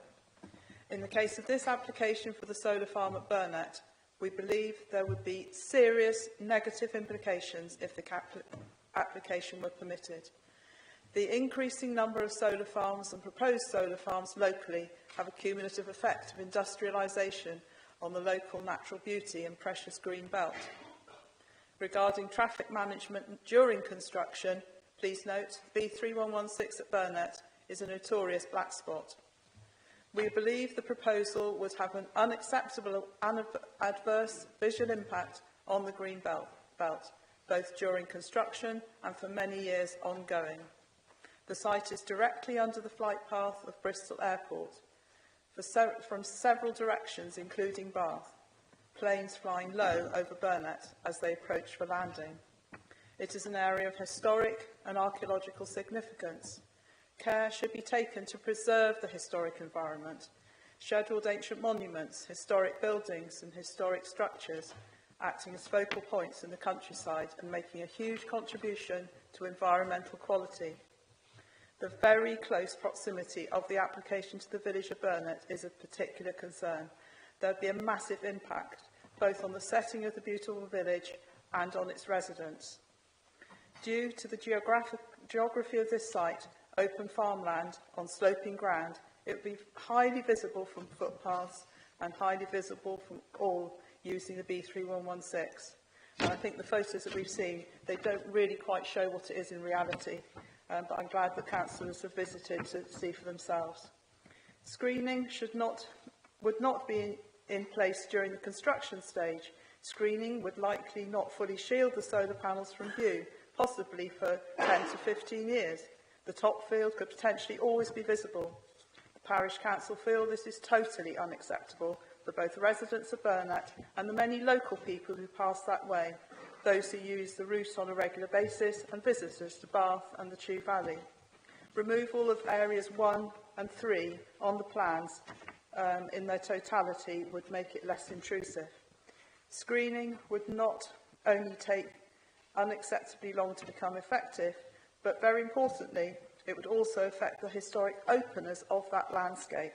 In the case of this application for the solar farm at Burnett, we believe there would be serious negative implications if the application were permitted. The increasing number of solar farms and proposed solar farms locally have a cumulative effect of industrialisation on the local natural beauty and precious green belt. Regarding traffic management during construction, please note B3116 at Burnett is a notorious black spot. We believe the proposal would have an unacceptable adverse visual impact on the green belt, both during construction and for many years ongoing. The site is directly under the flight path of Bristol Airport from several directions, including Bath, planes flying low over Burnett as they approach for landing. It is an area of historic and archaeological significance. Care should be taken to preserve the historic environment. Scheduled ancient monuments, historic buildings and historic structures acting as focal points in the countryside and making a huge contribution to environmental quality. The very close proximity of the application to the village of Burnett is of particular concern. There would be a massive impact both on the setting of the beautiful village and on its residents. Due to the geography of this site, open farmland on sloping ground, it would be highly visible from footpaths and highly visible from all using the B3116. And I think the photos that we've seen, they don't really quite show what it is in reality. But I'm glad the councillors have visited to see for themselves. Screening would not be in place during the construction stage. Screening would likely not fully shield the solar panels from view, possibly for 10 to 15 years. The top field could potentially always be visible. The Parish Council feel this is totally unacceptable for both residents of Burnett and the many local people who pass that way, those who use the route on a regular basis and visitors to Bath and the Chew Valley. Removal of areas 1 and 3 on the plans in their totality would make it less intrusive. Screening would not only take unacceptably long to become effective, but very importantly, it would also affect the historic openness of that landscape.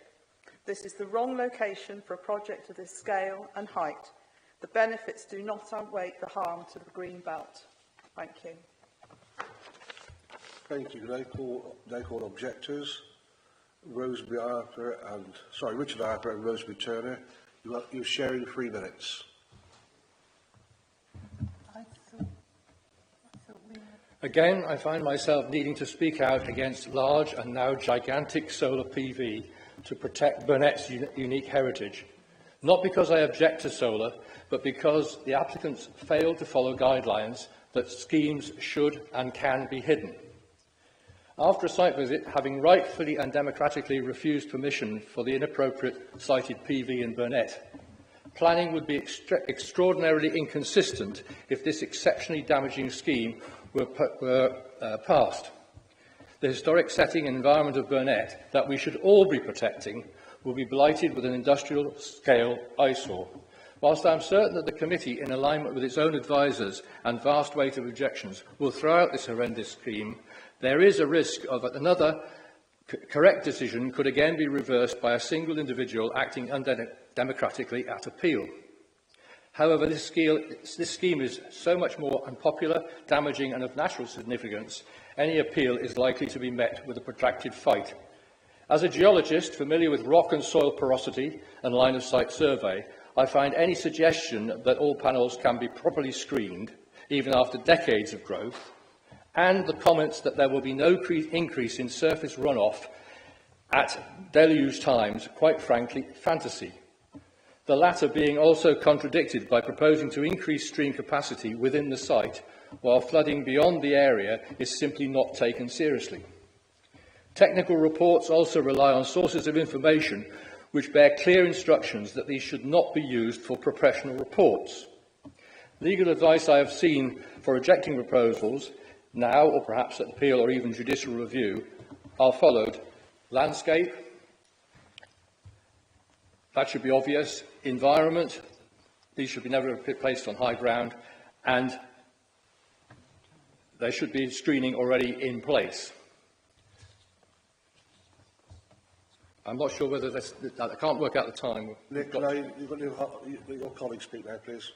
This is the wrong location for a project of this scale and height. The benefits do not outweigh the harm to the green belt. Thank you.
Thank you. Now call objectors. Richard Harper and Rosemary Turner. You're sharing 3 minutes.
Again, I find myself needing to speak out against large and now gigantic solar PV to protect Burnett's unique heritage. Not because I object to solar, but because the applicants failed to follow guidelines that schemes should and can be hidden. After a site visit, having rightfully and democratically refused permission for the inappropriate sited PV in Burnett, planning would be extraordinarily inconsistent if this exceptionally damaging scheme were passed. The historic setting and environment of Burnett that we should all be protecting will be blighted with an industrial-scale eyesore. Whilst I am certain that the committee, in alignment with its own advisers and vast weight of objections, will throw out this horrendous scheme, there is a risk of another correct decision could again be reversed by a single individual acting undemocratically at appeal. However, this scheme is so much more unpopular, damaging and of national significance, any appeal is likely to be met with a protracted fight. As a geologist familiar with rock and soil porosity and line-of-sight survey, I find any suggestion that all panels can be properly screened, even after decades of growth, and the comments that there will be no increase in surface runoff at deluge times, quite frankly, fantasy. The latter being also contradicted by proposing to increase stream capacity within the site, while flooding beyond the area is simply not taken seriously. Technical reports also rely on sources of information which bear clear instructions that these should not be used for professional reports. Legal advice I have seen for rejecting proposals, now or perhaps at appeal or even judicial review, are followed. Landscape, that should be obvious. Environment, these should be never placed on high ground, and there should be screening already in place. I'm not sure whether this, I can't work out the time.
Nick, you've got your colleague speak now, please.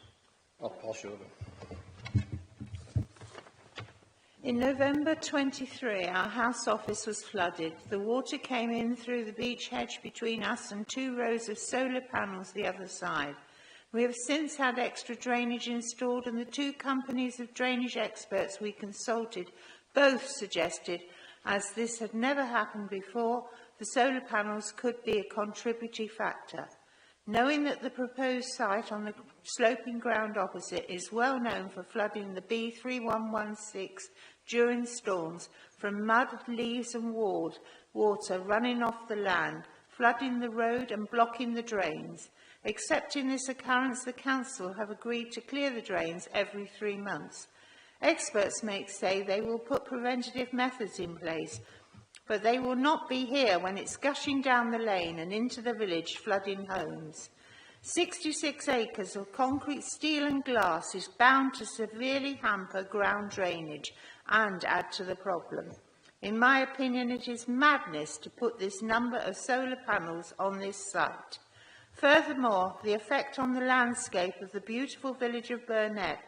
I'll show them.
In November 23, our house office was flooded. The water came in through the beech hedge between us and 2 rows of solar panels the other side. We have since had extra drainage installed, and the 2 companies of drainage experts we consulted both suggested, as this had never happened before, the solar panels could be a contributory factor. Knowing that the proposed site on the sloping ground opposite is well known for flooding the B3116 during storms from mud, leaves and water running off the land, flooding the road and blocking the drains. Accepting this occurrence, the council have agreed to clear the drains every 3 months. Experts may say they will put preventative methods in place, but they will not be here when it's gushing down the lane and into the village, flooding homes. 66 acres of concrete, steel and glass is bound to severely hamper ground drainage and add to the problem. In my opinion, it is madness to put this number of solar panels on this site. Furthermore, the effect on the landscape of the beautiful village of Burnett,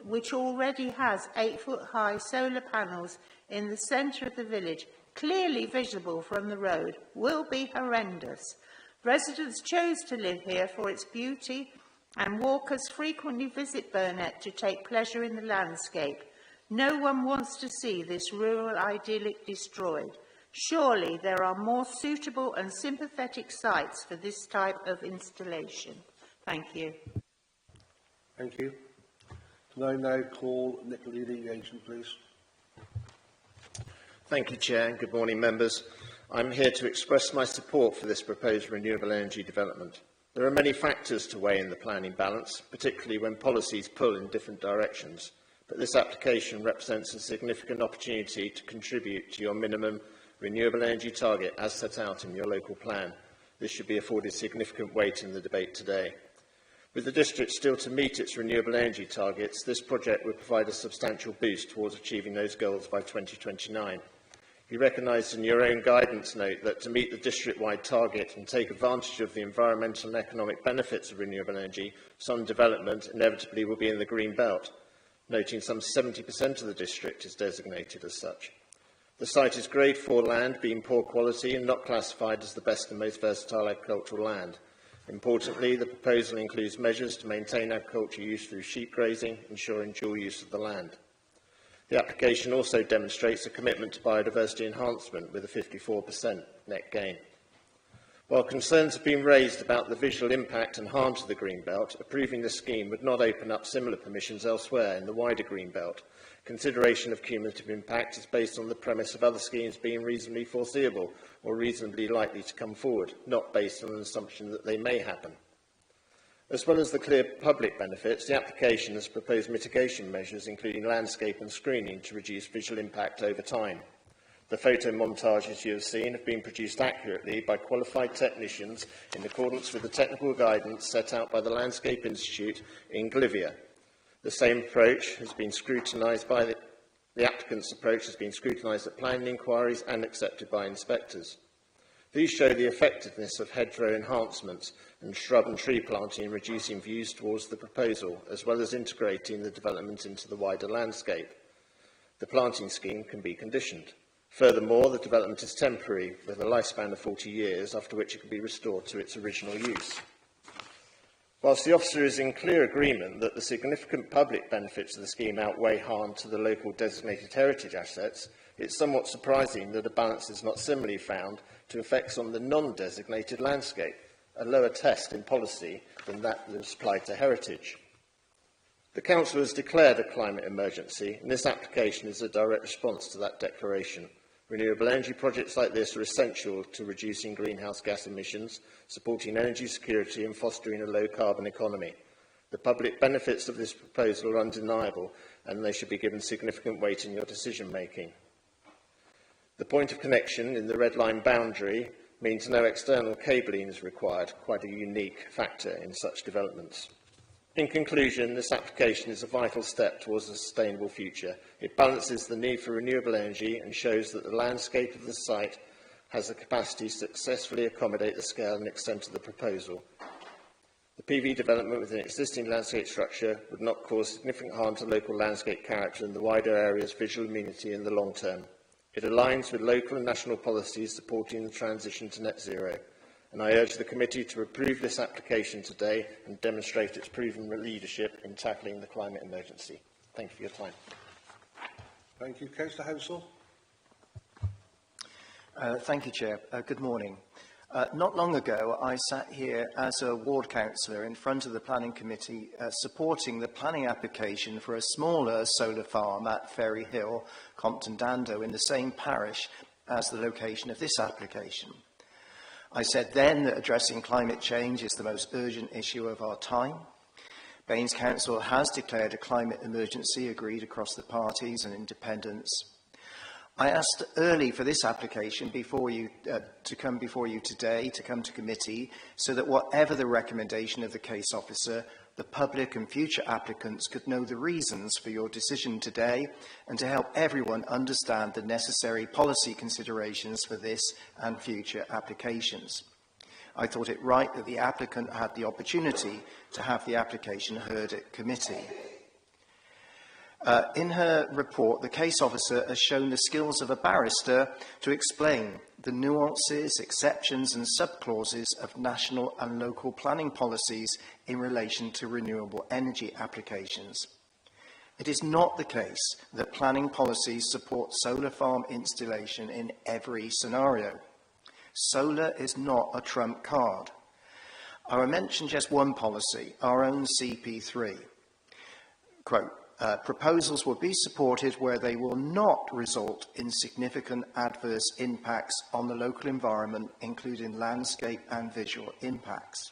which already has 8-foot-high solar panels in the centre of the village, clearly visible from the road, will be horrendous. Residents chose to live here for its beauty, and walkers frequently visit Burnett to take pleasure in the landscape. No one wants to see this rural idyllic destroyed. Surely there are more suitable and sympathetic sites for this type of installation. Thank you.
Thank you. Can I now call Nick, the leading agent, please?
Thank you, Chair, and good morning, members. I'm here to express my support for this proposed renewable energy development. There are many factors to weigh in the planning balance, particularly when policies pull in different directions, but this application represents a significant opportunity to contribute to your minimum renewable energy target as set out in your local plan. This should be afforded significant weight in the debate today. With the district still to meet its renewable energy targets, this project would provide a substantial boost towards achieving those goals by 2029. You recognise in your own guidance note that to meet the district-wide target and take advantage of the environmental and economic benefits of renewable energy, some development inevitably will be in the green belt, noting some 70% of the district is designated as such. The site is Grade 4 land, being poor quality and not classified as the best and most versatile agricultural land. Importantly, the proposal includes measures to maintain agricultural use through sheep grazing, ensuring dual use of the land. The application also demonstrates a commitment to biodiversity enhancement with a 54% net gain. While concerns have been raised about the visual impact and harm to the Greenbelt, approving the scheme would not open up similar permissions elsewhere in the wider Greenbelt. Consideration of cumulative impact is based on the premise of other schemes being reasonably foreseeable or reasonably likely to come forward, not based on an assumption that they may happen. As well as the clear public benefits, the application has proposed mitigation measures, including landscape and screening, to reduce visual impact over time. The photo montages you have seen have been produced accurately by qualified technicians in accordance with the technical guidance set out by the Landscape Institute in Glivia. The same approach has been scrutinised by the applicant's approach has been scrutinised at planning inquiries and accepted by inspectors. These show the effectiveness of hedgerow enhancements and shrub and tree planting in reducing views towards the proposal, as well as integrating the development into the wider landscape. The planting scheme can be conditioned. Furthermore, the development is temporary, with a lifespan of 40 years, after which it can be restored to its original use. Whilst the officer is in clear agreement that the significant public benefits of the scheme outweigh harm to the local designated heritage assets, it's somewhat surprising that a balance is not similarly found to effects on the non-designated landscape, a lower test in policy than that is applied to heritage. The Council has declared a climate emergency, and this application is a direct response to that declaration. Renewable energy projects like this are essential to reducing greenhouse gas emissions, supporting energy security and fostering a low-carbon economy. The public benefits of this proposal are undeniable, and they should be given significant weight in your decision-making. The point of connection in the red line boundary means no external cabling is required, quite a unique factor in such developments. In conclusion, this application is a vital step towards a sustainable future. It balances the need for renewable energy and shows that the landscape of the site has the capacity to successfully accommodate the scale and extent of the proposal. The PV development within existing landscape structure would not cause significant harm to local landscape character and the wider area's visual amenity in the long term. It aligns with local and national policies supporting the transition to net zero, and I urge the committee to approve this application today and demonstrate its proven leadership in tackling the climate emergency. Thank you for your time.
Thank you. Councillor Hounsell.
Thank you, Chair. Good morning. Not long ago, I sat here as a ward councillor in front of the Planning Committee supporting the planning application for a smaller solar farm at Ferry Hill, Compton Dando, in the same parish as the location of this application. I said then that addressing climate change is the most urgent issue of our time. Baines Council has declared a climate emergency agreed across the parties and independents. I asked early for this application to come before you today, to come to committee, so that whatever the recommendation of the case officer, the public and future applicants could know the reasons for your decision today and to help everyone understand the necessary policy considerations for this and future applications. I thought it right that the applicant had the opportunity to have the application heard at committee. In her report, the case officer has shown the skills of a barrister to explain the nuances, exceptions and subclauses of national and local planning policies in relation to renewable energy applications. It is not the case that planning policies support solar farm installation in every scenario. Solar is not a trump card. I will mention just one policy, our own CP3. Quote, Proposals will be supported where they will not result in significant adverse impacts on the local environment, including landscape and visual impacts.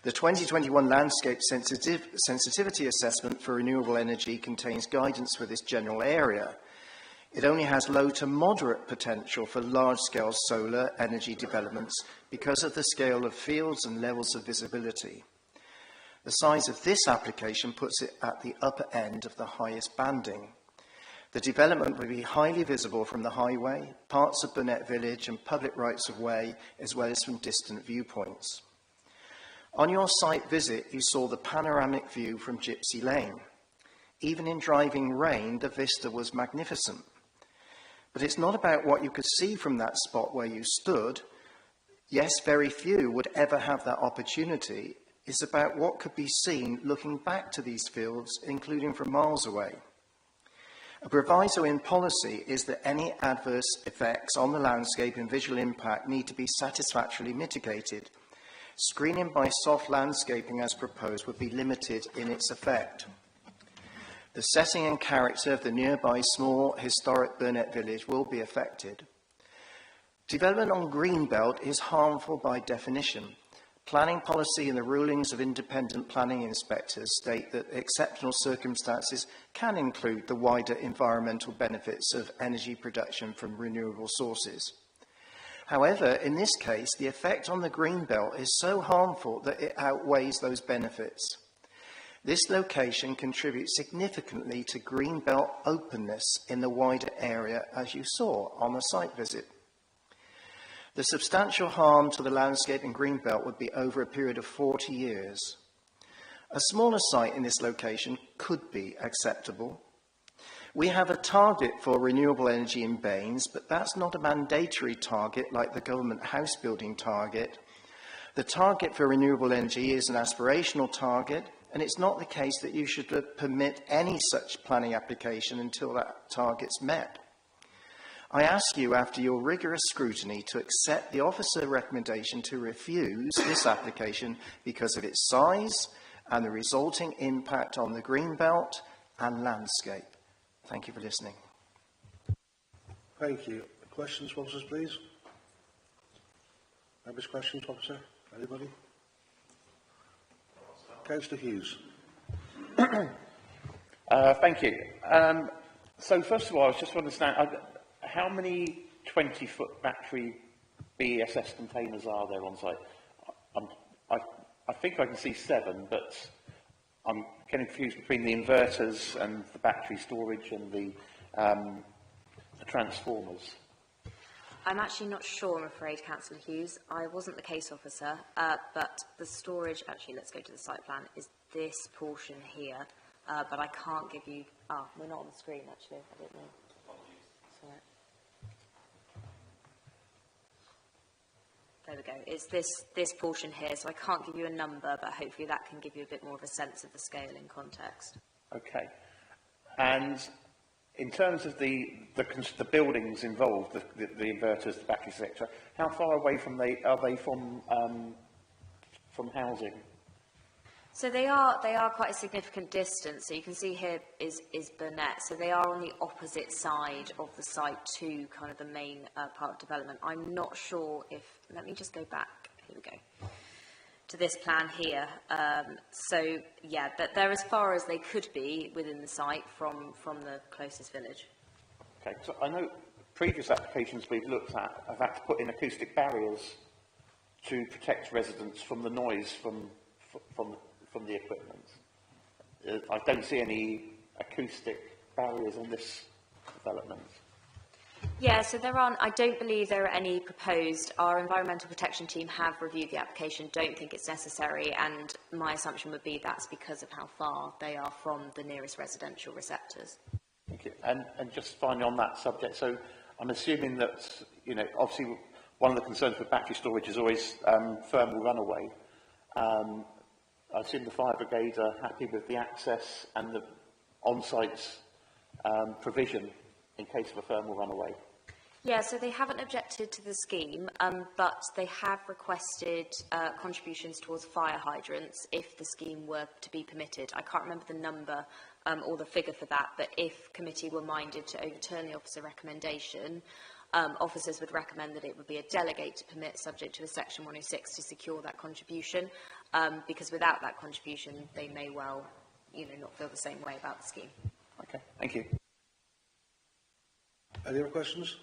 The 2021 Landscape Sensitivity Assessment for Renewable Energy contains guidance for this general area. It only has low to moderate potential for large-scale solar energy developments because of the scale of fields and levels of visibility. The size of this application puts it at the upper end of the highest banding. The development will be highly visible from the highway, parts of Burnett Village and public rights-of-way, as well as from distant viewpoints. On your site visit, you saw the panoramic view from Gypsy Lane. Even in driving rain, the vista was magnificent. But it's not about what you could see from that spot where you stood. Yes, very few would ever have that opportunity. It's about what could be seen looking back to these fields, including from miles away. A proviso in policy is that any adverse effects on the landscape and visual impact need to be satisfactorily mitigated. Screening by soft landscaping as proposed would be limited in its effect. The setting and character of the nearby small historic Burnett Village will be affected. Development on Greenbelt is harmful by definition. Planning policy and the rulings of independent planning inspectors state that exceptional circumstances can include the wider environmental benefits of energy production from renewable sources. However, in this case, the effect on the Greenbelt is so harmful that it outweighs those benefits. This location contributes significantly to Greenbelt openness in the wider area, as you saw on the site visit. The substantial harm to the landscape in Greenbelt would be over a period of 40 years. A smaller site in this location could be acceptable. We have a target for renewable energy in Baines, but that's not a mandatory target like the government house building target. The target for renewable energy is an aspirational target, and it's not the case that you should permit any such planning application until that target's met. I ask you, after your rigorous scrutiny, to accept the officer recommendation to refuse this application because of its size and the resulting impact on the Greenbelt and landscape. Thank you for listening.
Thank you. Questions, officers, please? Members' questions, officer? Anybody? Councillor Hughes.
Thank you. So first of all, I just want to understand how many 20-foot battery BESS containers are there on site? I think I can see 7, but I'm getting confused between the inverters and the battery storage and the transformers.
I'm actually not sure, I'm afraid, Councillor Hughes. I wasn't the case officer, but the storage, actually, let's go to the site plan, is this portion here, but I can't give you, we're not on the screen, actually, I don't know. Sorry. There we go. It's this portion here, so I can't give you a number, but hopefully that can give you a bit more of a sense of the scale in context.
Okay. And in terms of the buildings involved, the inverters, the battery sector, how far away are they from housing?
So they are quite a significant distance. So you can see here is Burnett. So they are on the opposite side of the site to kind of the main part of development. I'm not sure if, let me just go back, here we go, to this plan here. So yeah, they're as far as they could be within the site from the closest village.
Okay, so I know previous applications we've looked at have had to put in acoustic barriers to protect residents from the noise from the equipment. I don't see any acoustic barriers on this development.
Yeah, so there aren't, I don't believe there are any proposed. Our environmental protection team have reviewed the application, don't think it's necessary, and my assumption would be that's because of how far they are from the nearest residential receptors.
Thank you. And just finally on that subject, so I'm assuming that, you know, obviously one of the concerns with battery storage is always thermal runaway. I assume the fire brigade are happy with the access and the on-site provision in case of a thermal runaway.
Yeah, so they haven't objected to the scheme, but they have requested contributions towards fire hydrants if the scheme were to be permitted. I can't remember the number or the figure for that, but if committee were minded to overturn the officer recommendation, officers would recommend that it would be a delegate to permit, subject to a section 106, to secure that contribution, because without that contribution, they may well, not feel the same way about the scheme.
Okay, thank you.
Any other questions?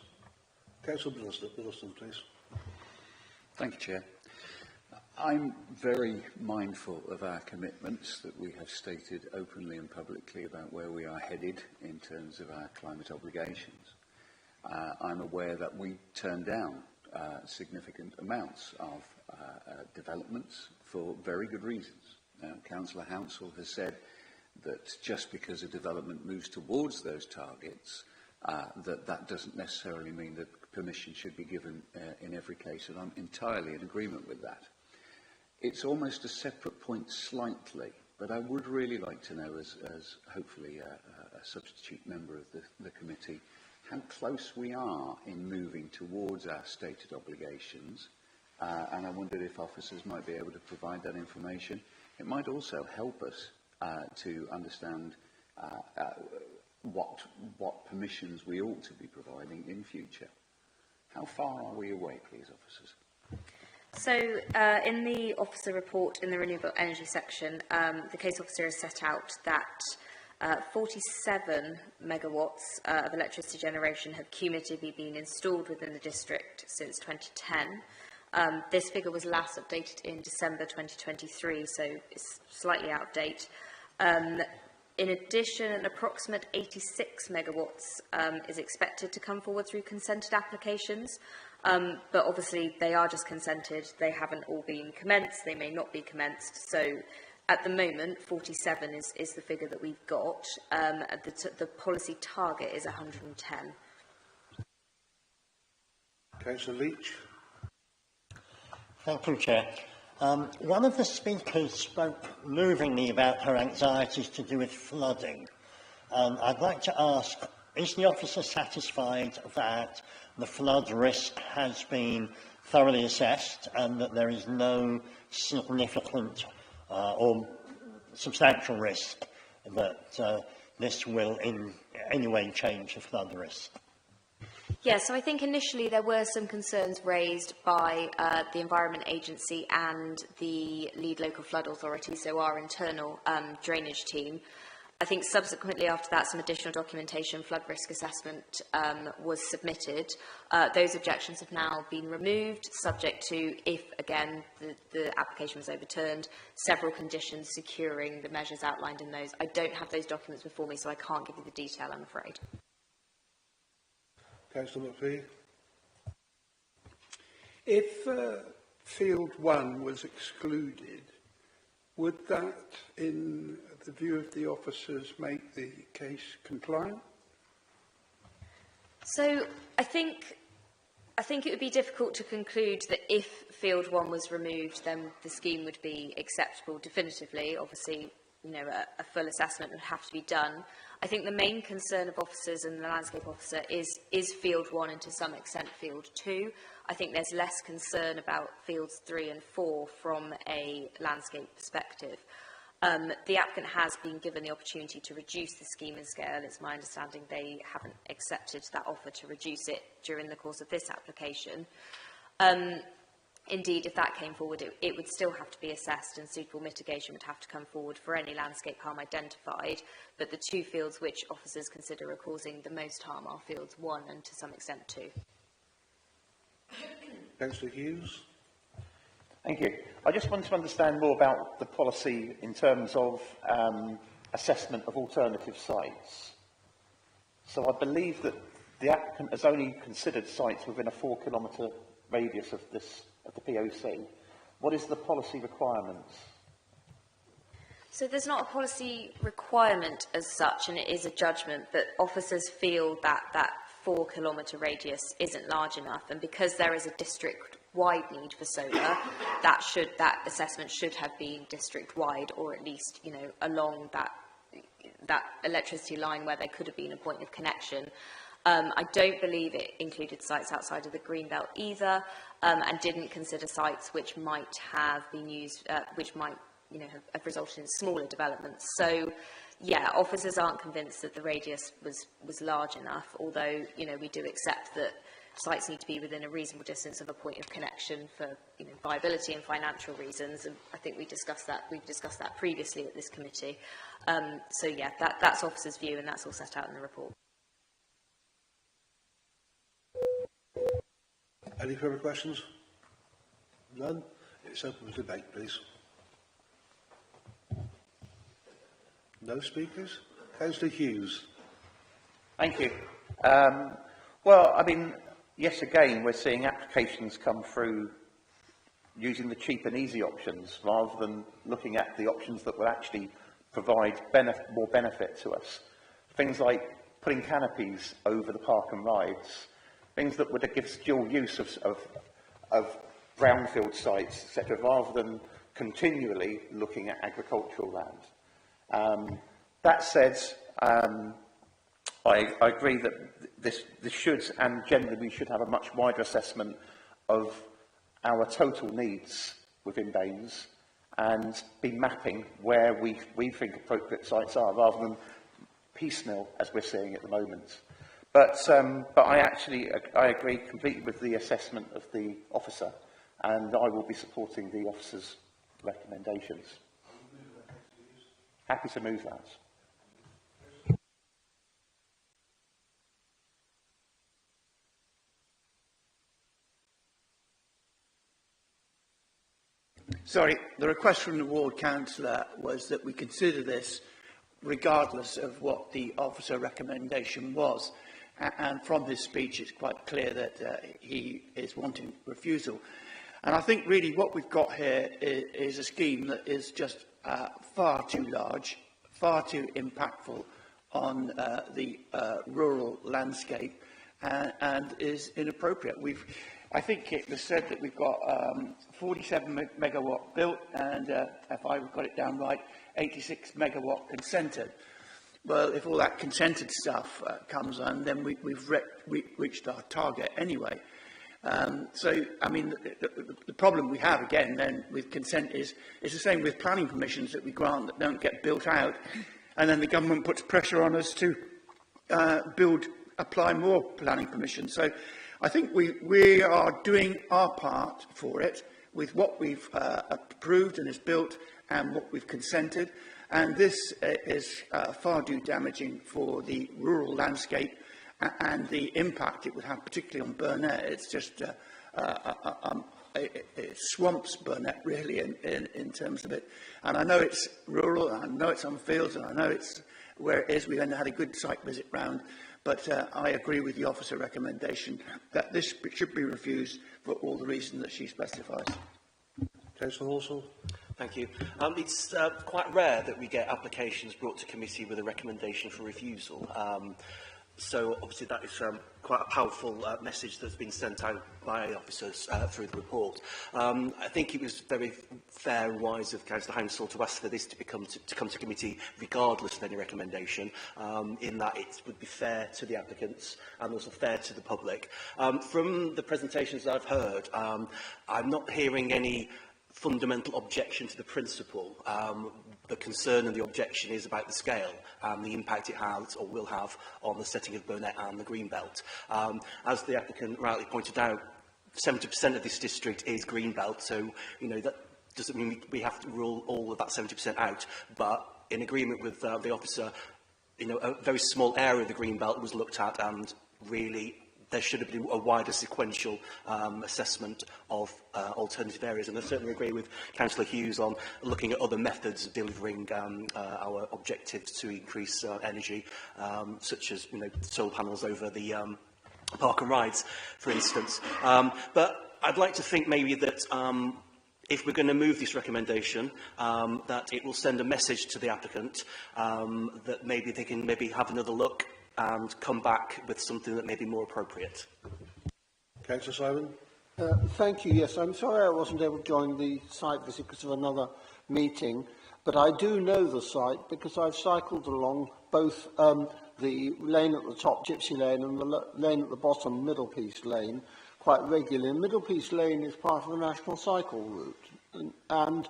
Councillor Biddleston, please.
Thank you, Chair. I'm very mindful of our commitments that we have stated openly and publicly about where we are headed in terms of our climate obligations. I'm aware that we turned down significant amounts of developments for very good reasons. Councillor Hounsell has said that just because a development moves towards those targets, that doesn't necessarily mean that permission should be given in every case, and I'm entirely in agreement with that. It's almost a separate point slightly, but I would really like to know, as hopefully a substitute member of the committee, how close we are in moving towards our stated obligations, and I wondered if officers might be able to provide that information. It might also help us to understand what permissions we ought to be providing in future. How far are we away, please, officers?
So, in the officer report in the renewable energy section, the case officer has set out that 47 megawatts of electricity generation have cumulatively been installed within the district since 2010. This figure was last updated in December 2023, so it's slightly out of date. In addition, an approximate 86 megawatts is expected to come forward through consented applications, but obviously they are just consented, they haven't all been commenced, they may not be commenced, so at the moment 47 is the figure that we've got. The policy target is 110.
Councillor Leach.
Thank you, Chair. One of the speakers spoke movingly about her anxieties to do with flooding. I'd like to ask, is the officer satisfied that the flood risk has been thoroughly assessed and that there is no significant or substantial risk that this will in any way change the flood risk?
Yeah, so I think initially there were some concerns raised by the Environment Agency and the lead local flood authority, so our internal drainage team. I think subsequently after that, some additional documentation, flood risk assessment was submitted. Those objections have now been removed, subject to, if again the application was overturned, several conditions securing the measures outlined in those. I don't have those documents before me, so I can't give you the detail, I'm afraid.
Councillor McPhee.
If Field 1 was excluded, would that, in the view of the officers, make the case compliant?
So I think it would be difficult to conclude that if Field 1 was removed, then the scheme would be acceptable definitively. Obviously, a full assessment would have to be done. I think the main concern of officers and the landscape officer is Field 1 and to some extent Field 2. I think there's less concern about Fields 3 and 4 from a landscape perspective. The applicant has been given the opportunity to reduce the scheme in scale. It's my understanding they haven't accepted that offer to reduce it during the course of this application. Indeed, if that came forward, it would still have to be assessed and suitable mitigation would have to come forward for any landscape harm identified. But the two fields which officers consider are causing the most harm are Fields 1 and to some extent 2.
Councillor Hughes.
Thank you. I just want to understand more about the policy in terms of assessment of alternative sites. So I believe that the applicant has only considered sites within a 4-kilometre radius of the POC. What is the policy requirements?
So there's not a policy requirement as such, and it is a judgment, but officers feel that that 4-kilometre radius isn't large enough, and because there is a district-wide need for solar, that assessment should have been district-wide, or at least, along that electricity line where there could have been a point of connection. I don't believe it included sites outside of the Greenbelt either, and didn't consider sites which might have been used, which might have resulted in smaller developments. So, yeah, officers aren't convinced that the radius was large enough, although, we do accept that sites need to be within a reasonable distance of a point of connection for viability and financial reasons, and I think we've discussed that previously at this committee. So, yeah, that's officers' view, and that's all set out in the report.
Any further questions? None? It's open for debate, please. No speakers? Councillor Hughes.
Thank you. Well, I mean, yes, again, we're seeing applications come through using the cheap and easy options rather than looking at the options that will actually provide more benefit to us. Things like putting canopies over the park and rides, things that would give dual use of brownfield sites, etc., rather than continually looking at agricultural land. That said, I agree that this should, and generally we should have a much wider assessment of our total needs within Baines and be mapping where we think appropriate sites are, rather than piecemeal as we're seeing at the moment. But I agree completely with the assessment of the officer, and I will be supporting the officer's recommendations. Happy to move that.
Sorry, the request from the ward councillor was that we consider this regardless of what the officer recommendation was. And from his speech, it's quite clear that he is wanting refusal. And I think really what we've got here is a scheme that is just far too large, far too impactful on the rural landscape, and is inappropriate. I think it was said that we've got 47 megawatt built, and if I've got it down right, 86 megawatt consented. Well, if all that consented stuff comes on, then we've reached our target anyway. So, I mean, the problem we have, again, then, with consent is the same with planning permissions that we grant that don't get built out, and then the government puts pressure on us to apply more planning permissions. So, I think we are doing our part for it with what we've approved and is built and what we've consented. And this is far too damaging for the rural landscape and the impact it would have, particularly on Burnett. It's just, it swamps Burnett, really, in terms of it. And I know it's rural, and I know it's on fields, and I know it's where it is. We only had a good site visit round. But I agree with the officer recommendation that this should be refused for all the reasons that she specifies.
Councillor Horsell.
Thank you. It's quite rare that we get applications brought to committee with a recommendation for refusal. So obviously that is quite a powerful message that's been sent out by officers through the report. I think it was very fair and wise of Councillor Hounsell to ask for this to come to committee regardless of any recommendation, in that it would be fair to the applicants and also fair to the public. From the presentations I've heard, I'm not hearing any fundamental objection to the principle. The concern and the objection is about the scale and the impact it has or will have on the setting of Burnett and the Greenbelt. As the applicant rightly pointed out, 70% of this district is Greenbelt, so that doesn't mean we have to rule all of that 70% out. But in agreement with the officer, a very small area of the Greenbelt was looked at, and really there should have been a wider sequential assessment of alternative areas. And I certainly agree with Councillor Hughes on looking at other methods of delivering our objectives to increase energy, such as solar panels over the park and rides, for instance. But I'd like to think maybe that if we're going to move this recommendation, that it will send a message to the applicant that maybe they can have another look and come back with something that may be more appropriate.
Councillor Simon.
Thank you. Yes, I'm sorry I wasn't able to join the site visit because of another meeting, but I do know the site because I've cycled along both the lane at the top, Gypsy Lane, and the lane at the bottom, Middle Piece Lane, quite regularly. And Middle Piece Lane is part of the National Cycle Route. And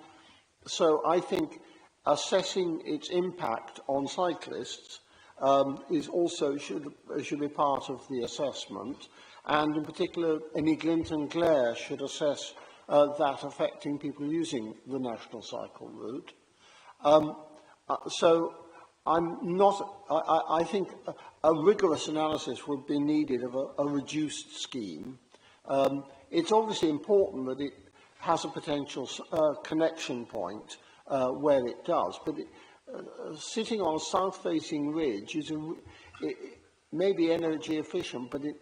so I think assessing its impact on cyclists is also should be part of the assessment. And in particular, any glint and glare should assess that affecting people using the National Cycle Route. So I'm not, I think a rigorous analysis would be needed of a reduced scheme. It's obviously important that it has a potential connection point where it does, but sitting on a south-facing ridge is it may be energy efficient, but it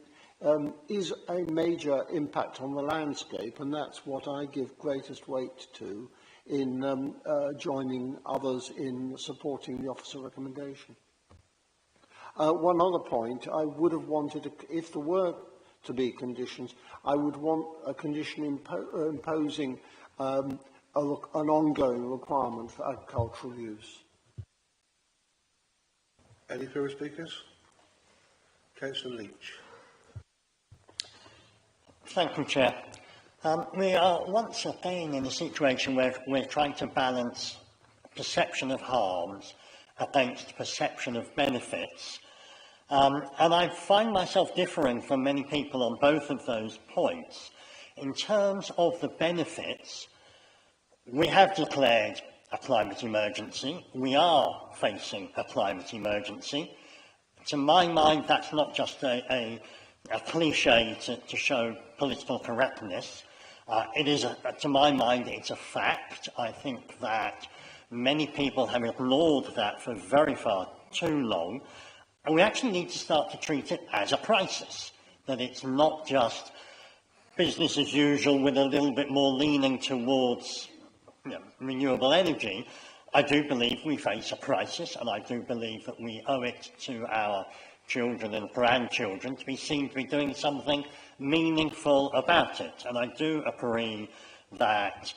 is a major impact on the landscape, and that's what I give greatest weight to in joining others in supporting the officer recommendation. One other point, I would have wanted, if there were to be conditions, I would want a condition imposing an ongoing requirement for agricultural use.
Any further speakers? Councillor Leach.
Thank you, Chair. We are once again in a situation where we're trying to balance perception of harms against perception of benefits. And I find myself differing from many people on both of those points. In terms of the benefits, we have declared a climate emergency. We are facing a climate emergency. To my mind, that's not just a cliche to show political correctness. It is, to my mind, it's a fact. I think that many people have ignored that for very far too long. And we actually need to start to treat it as a crisis, that it's not just business as usual with a little bit more leaning towards renewable energy. I do believe we face a crisis, and I do believe that we owe it to our children and grandchildren to be seen to be doing something meaningful about it. And I do agree that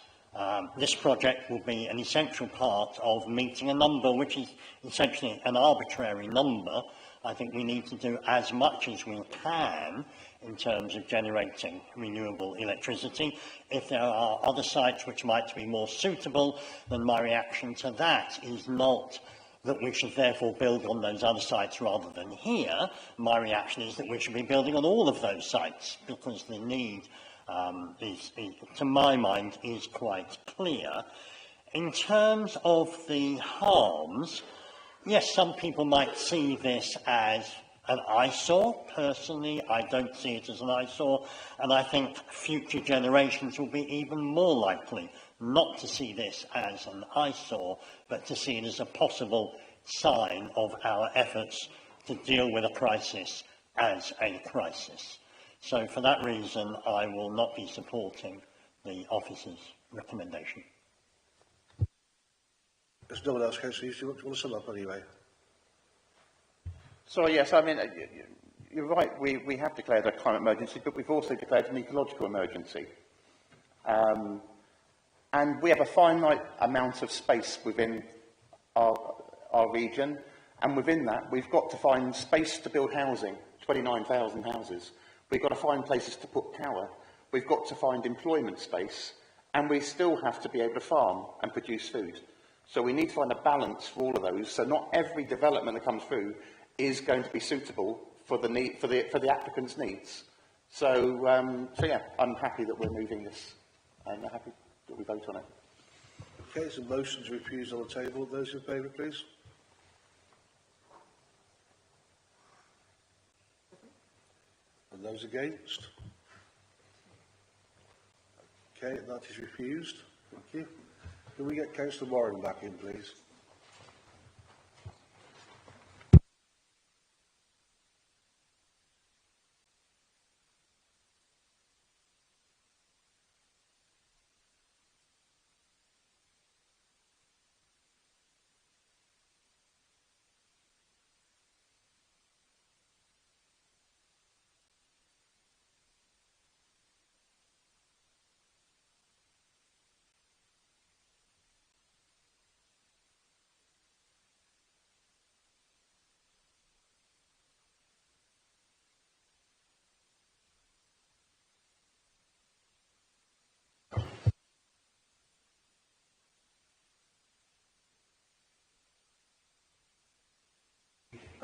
this project will be an essential part of meeting a number which is essentially an arbitrary number. I think we need to do as much as we can in terms of generating renewable electricity. If there are other sites which might be more suitable, then my reaction to that is not that we should therefore build on those other sites rather than here. My reaction is that we should be building on all of those sites, because the need to my mind, is quite clear. In terms of the harms, yes, some people might see this as an eyesore. Personally, I don't see it as an eyesore, and I think future generations will be even more likely not to see this as an eyesore, but to see it as a possible sign of our efforts to deal with a crisis as a crisis. So for that reason, I will not be supporting the officer's recommendation.
There's no one else, Councillor. Do you want to sum up anyway?
So yes, I mean, you're right, we have declared a climate emergency, but we've also declared an ecological emergency. And we have a finite amount of space within our region, and within that we've got to find space to build housing, 29,000 houses. We've got to find places to put power. We've got to find employment space, and we still have to be able to farm and produce food. So we need to find a balance for all of those. So not every development that comes through is going to be suitable for the need, for the applicant's needs. So yeah, I'm happy that we're moving this, and I'm happy that we vote on it.
Okay, so motions refused on the table. Those in favour, please. And those against? Okay, that is refused. Thank you. Can we get Councillor Warren back in, please?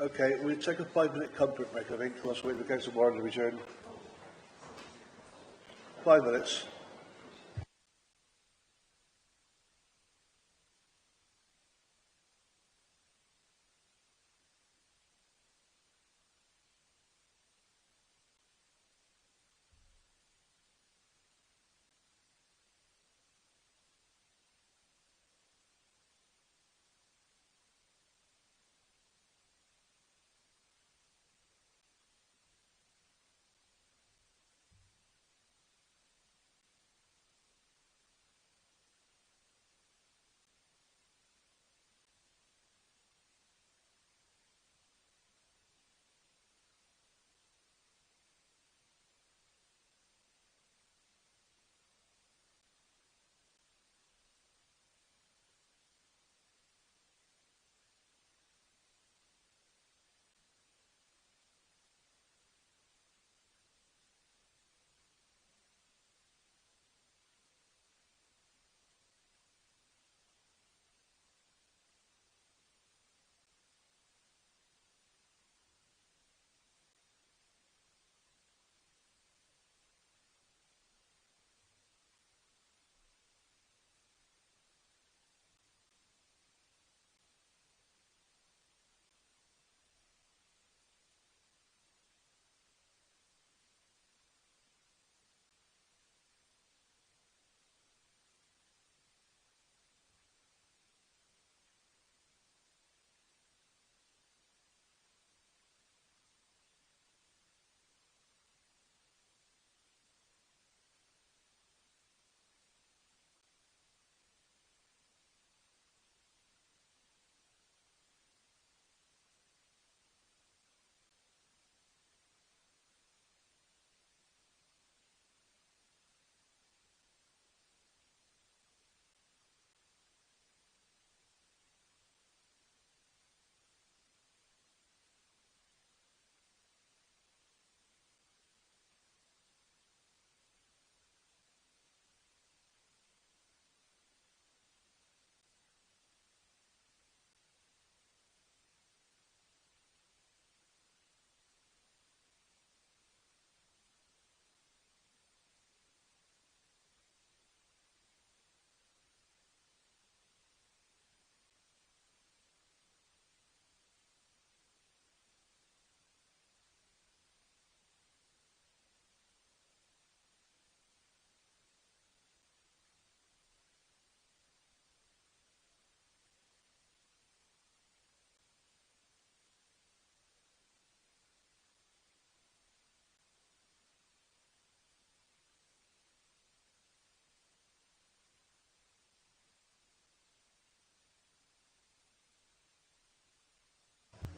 Okay, we'll take a 5-minute comfort break, I think, whilst we wait for Councillor Warren to return. 5 minutes.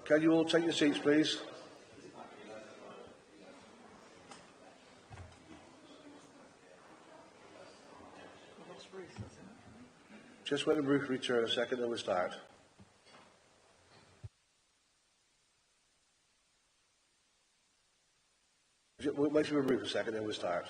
Can you all take your seats, please? Just wait for Ruth to return a second, then we'll start. We'll wait for Ruth a second, then we'll start.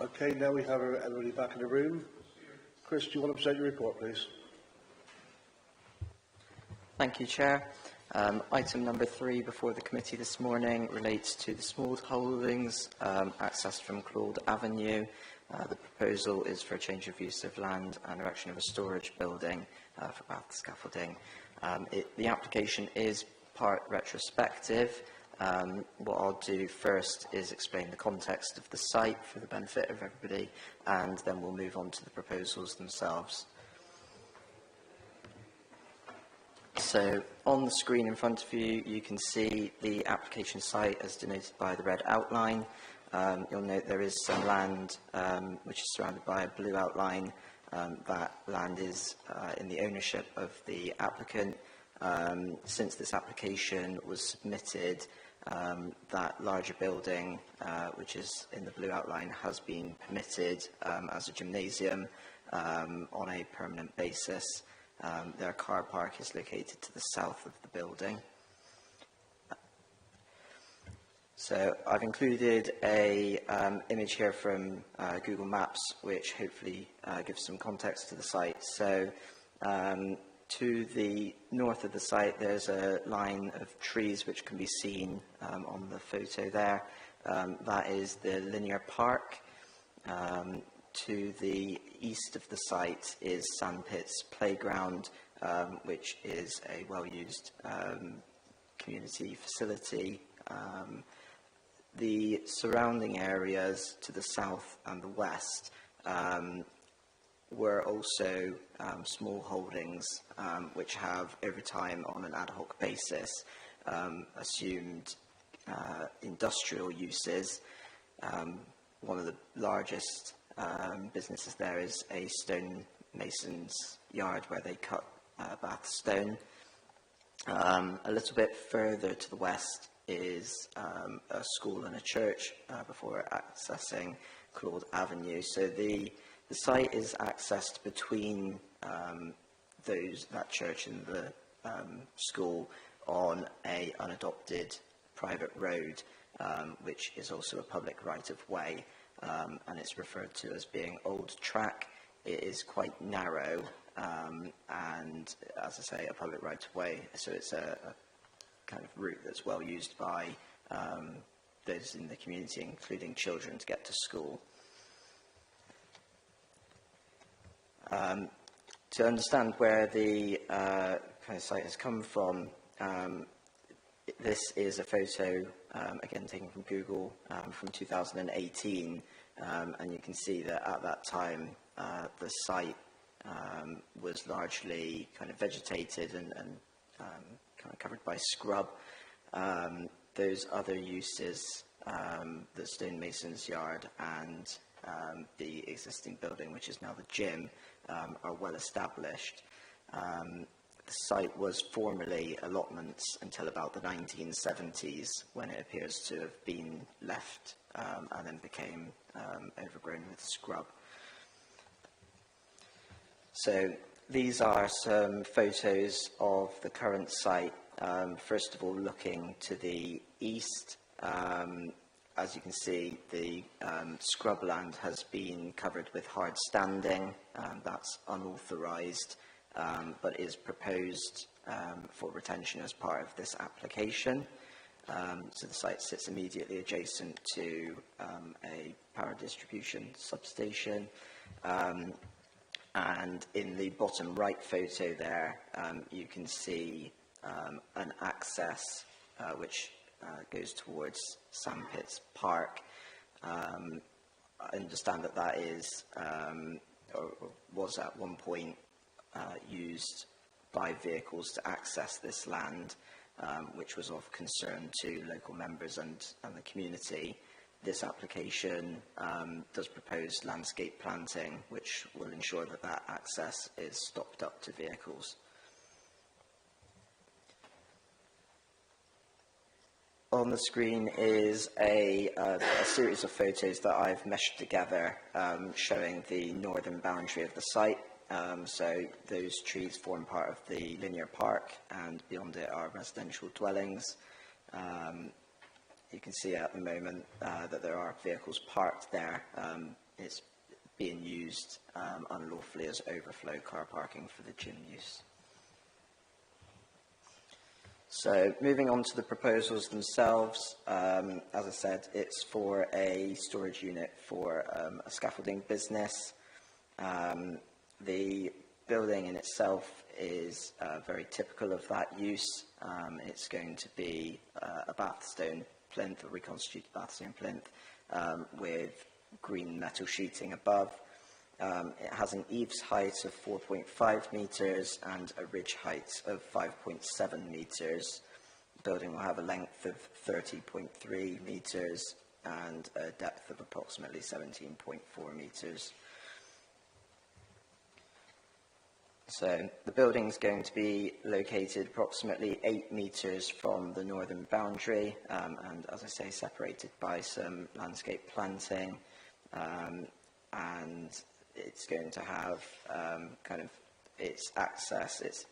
Okay, now we have everybody back in the room. Chris, do you want to present your report, please?
Thank you, Chair. Item number 3 before the committee this morning relates to the small holdings accessed from Claude Avenue. The proposal is for a change of use of land and erection of a storage building for bath scaffolding. The application is part retrospective. What I'll do first is explain the context of the site for the benefit of everybody, and then we'll move on to the proposals themselves. So on the screen in front of you, you can see the application site as denoted by the red outline. You'll note there is some land which is surrounded by a blue outline. That land is in the ownership of the applicant. Since this application was submitted, that larger building, which is in the blue outline, has been permitted as a gymnasium on a permanent basis. Their car park is located to the south of the building. So I've included a image here from Google Maps, which hopefully gives some context to the site. So to the north of the site, there's a line of trees which can be seen on the photo there. That is the linear park. To the east of the site is Sandpits Playground, which is a well-used community facility. The surrounding areas to the south and the west were also small holdings which have, over time, on an ad hoc basis, assumed industrial uses. One of the largest businesses there is a stonemason's yard where they cut Bath stone. A little bit further to the west is a school and a church before accessing Claude Avenue. So the site is accessed between that church and the school on a unadopted private road, which is also a public right-of-way. And it's referred to as being Old Track. It is quite narrow and, as I say, a public right-of-way, so it's a kind of route that's well used by those in the community, including children, to get to school. To understand where the kind of site has come from, this is a photo, again taken from Google, from 2018, and you can see that at that time the site was largely kind of vegetated and kind of covered by scrub. Those other uses, the stonemason's yard and the existing building, which is now the gym, are well established. The site was formerly allotments until about the 1970s, when it appears to have been left and then became overgrown with scrub. So these are some photos of the current site. First of all, looking to the east, as you can see, the scrubland has been covered with hard standing. That's unauthorised, but is proposed for retention as part of this application. So the site sits immediately adjacent to a power distribution substation. And in the bottom right photo there, you can see an access which goes towards Sandpits Park. I understand that that is, or was at one point, used by vehicles to access this land, which was of concern to local members and the community. This application does propose landscape planting, which will ensure that that access is stopped up to vehicles. On the screen is a series of photos that I've meshed together showing the northern boundary of the site. So those trees form part of the linear park, and beyond it are residential dwellings. You can see at the moment that there are vehicles parked there, it's being used unlawfully as overflow car parking for the gym use. So moving on to the proposals themselves, as I said, it's for a storage unit for a scaffolding business. The building in itself is very typical of that use. It's going to be a Bathstone plinth, a reconstituted Bathstone plinth, with green metal sheeting above. It has an eaves height of 4.5 metres and a ridge height of 5.7 metres. The building will have a length of 30.3 metres and a depth of approximately 17.4 metres. So the building is going to be located approximately 8 metres from the northern boundary, and as I say, separated by some landscape planting, and it's going to have kind of its access, its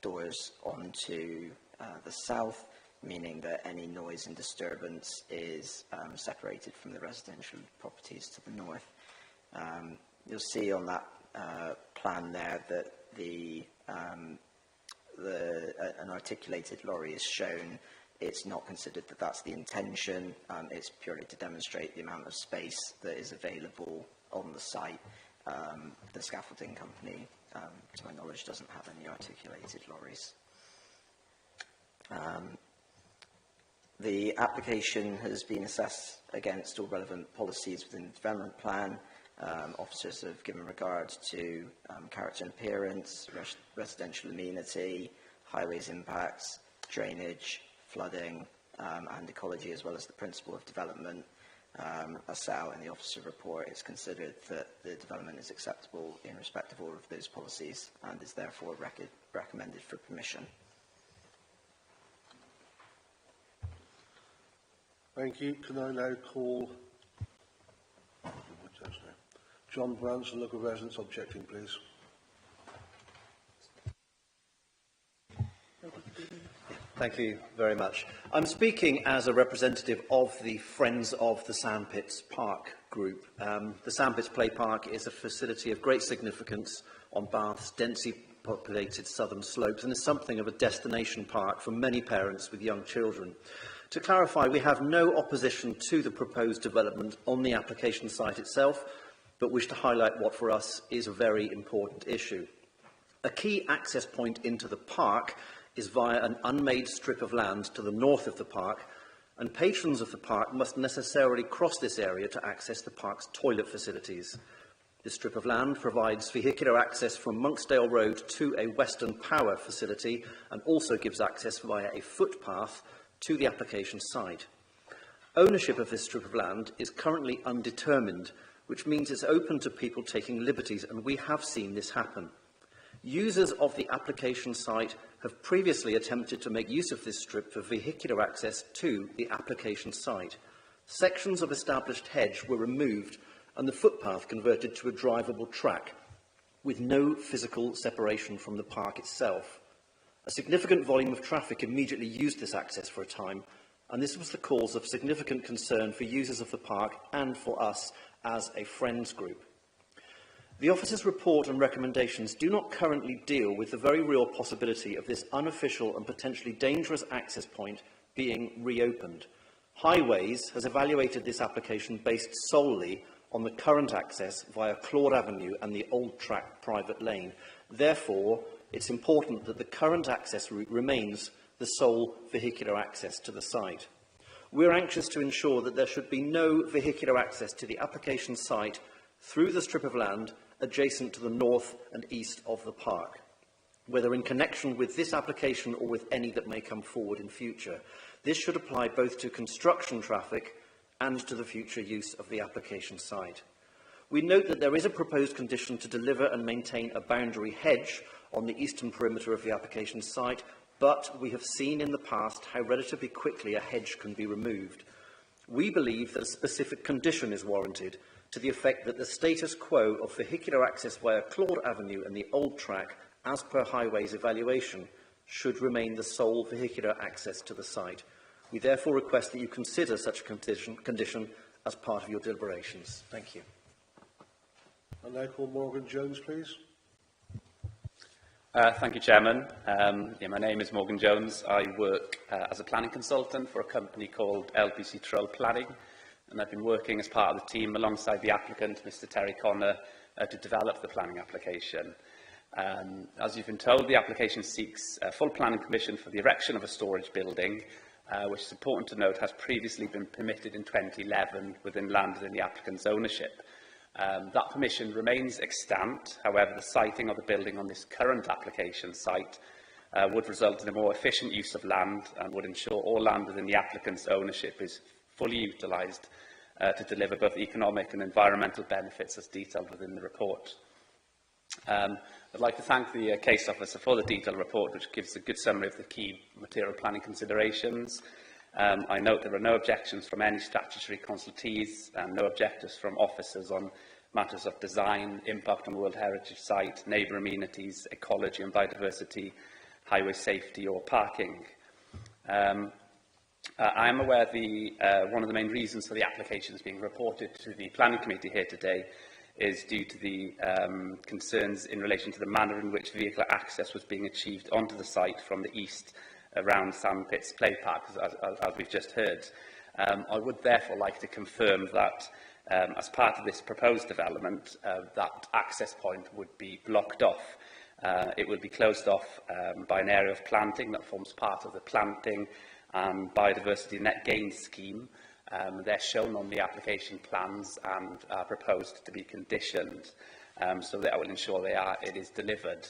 doors onto the south, meaning that any noise and disturbance is separated from the residential properties to the north. You'll see on that plan there that an articulated lorry is shown. It's not considered that that's the intention. It's purely to demonstrate the amount of space that is available on the site. The scaffolding company, to my knowledge, doesn't have any articulated lorries. The application has been assessed against all relevant policies within the development plan. Officers have given regard to character and appearance, residential amenity, highways impacts, drainage, flooding, and ecology, as well as the principle of development. As set out in the officer report, it's considered that the development is acceptable in respect of all of those policies and is therefore recommended for permission.
Thank you. Can I now call John Branson, local residents objecting, please?
Thank you very much. I'm speaking as a representative of the Friends of the Sandpits Park group. The Sandpits Play Park is a facility of great significance on Bath's densely populated southern slopes and is something of a destination park for many parents with young children. To clarify, we have no opposition to the proposed development on the application site itself, but wish to highlight what for us is a very important issue. A key access point into the park is via an unmade strip of land to the north of the park, and patrons of the park must necessarily cross this area to access the park's toilet facilities. This strip of land provides vehicular access from Monksdale Road to a Western Power facility and also gives access via a footpath to the application site. Ownership of this strip of land is currently undetermined, which means it's open to people taking liberties, and we have seen this happen. Users of the application site have previously attempted to make use of this strip for vehicular access to the application site. Sections of established hedge were removed and the footpath converted to a drivable track with no physical separation from the park itself. A significant volume of traffic immediately used this access for a time, and this was the cause of significant concern for users of the park and for us as a Friends group. The officer's report and recommendations do not currently deal with the very real possibility of this unofficial and potentially dangerous access point being reopened. Highways has evaluated this application based solely on the current access via Claude Avenue and the Old Track private lane. Therefore, it's important that the current access route remains the sole vehicular access to the site. We're anxious to ensure that there should be no vehicular access to the application site through the strip of land adjacent to the north and east of the park, whether in connection with this application or with any that may come forward in future. This should apply both to construction traffic and to the future use of the application site. We note that there is a proposed condition to deliver and maintain a boundary hedge on the eastern perimeter of the application site, but we have seen in the past how relatively quickly a hedge can be removed. We believe that a specific condition is warranted to the effect that the status quo of vehicular access via Claude Avenue and the Old Track, as per Highways evaluation, should remain the sole vehicular access to the site. We therefore request that you consider such a condition as part of your deliberations. Thank you.
I now call Morgan Jones, please.
Thank you, Chairman. My name is Morgan Jones. I work as a planning consultant for a company called LPC Troll Planning, and I've been working as part of the team alongside the applicant, Mr Terry Connor, to develop the planning application. As you've been told, the application seeks full planning permission for the erection of a storage building, which is important to note has previously been permitted in 2011 within land within the applicant's ownership. That permission remains extant. However, the siting of the building on this current application site would result in a more efficient use of land and would ensure all land within the applicant's ownership is fully utilised to deliver both economic and environmental benefits as detailed within the report. I'd like to thank the case officer for the detailed report, which gives a good summary of the key material planning considerations. I note there are no objections from any statutory consultees and no objectives from officers on matters of design, impact on the World Heritage Site, neighbour amenities, ecology and biodiversity, highway safety or parking. I am aware one of the main reasons for the applications being reported to the Planning Committee here today is due to the concerns in relation to the manner in which vehicle access was being achieved onto the site from the east around Sandpits Play Park, as we've just heard. I would therefore like to confirm that as part of this proposed development, that access point would be blocked off. It will be closed off by an area of planting that forms part of the planting and biodiversity net gain scheme. They're shown on the application plans and are proposed to be conditioned, so that will ensure it is delivered.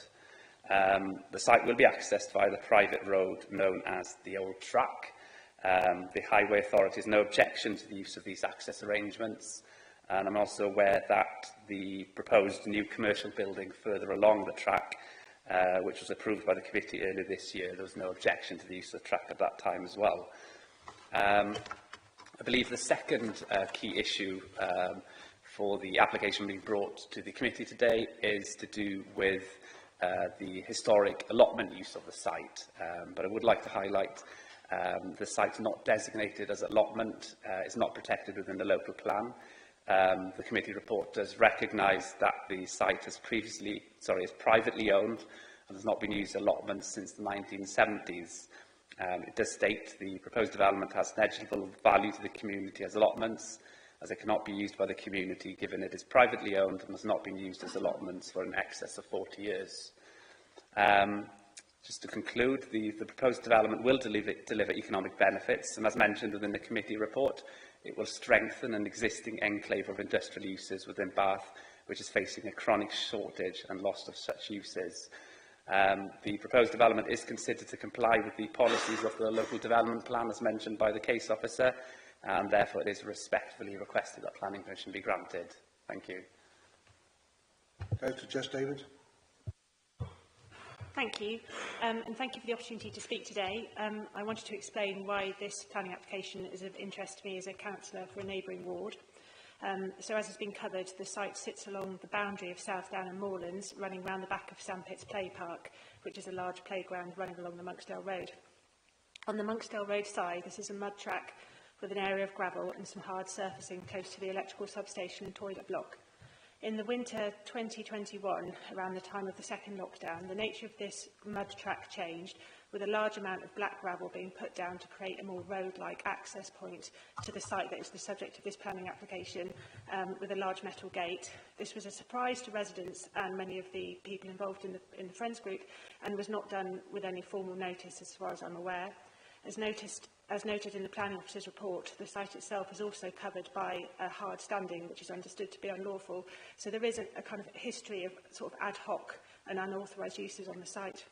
The site will be accessed via the private road known as the Old Track. The Highway Authority has no objection to the use of these access arrangements, and I'm also aware that the proposed new commercial building further along the track, which was approved by the committee earlier this year, there was no objection to the use of the track at that time as well. I believe the second key issue for the application being brought to the committee today is to do with the historic allotment use of the site, but I would like to highlight the site not designated as allotment is not protected within the local plan. The committee report does recognise that the site is privately owned and has not been used as allotments since the 1970s. It does state the proposed development has negligible value to the community as allotments, as it cannot be used by the community given it is privately owned and has not been used as allotments for an excess of 40 years. Just to conclude, the proposed development will deliver economic benefits, and as mentioned within the committee report, it will strengthen an existing enclave of industrial uses within Bath, which is facing a chronic shortage and loss of such uses. The proposed development is considered to comply with the policies of the local development plan as mentioned by the case officer, and therefore it is respectfully requested that planning permission be granted. Thank you.
Councillor Jess David.
Thank you, and thank you for the opportunity to speak today. I wanted to explain why this planning application is of interest to me as a councillor for a neighbouring ward. So as has been covered, the site sits along the boundary of Southdown and Moorlands, running round the back of Sandpits Play Park, which is a large playground running along the Monksdale Road. On the Monksdale Road side, this is a mud track with an area of gravel and some hard surfacing close to the electrical substation and toilet block. In the winter 2021, around the time of the second lockdown, the nature of this mud track changed, with a large amount of black gravel being put down to create a more road-like access point to the site that is the subject of this planning application, with a large metal gate. This was a surprise to residents and many of the people involved in the Friends group, and was not done with any formal notice as far as I'm aware. As noted in the planning officer's report, the site itself is also covered by a hard standing, which is understood to be unlawful. So there is a kind of history of sort of ad hoc and unauthorised uses on the site.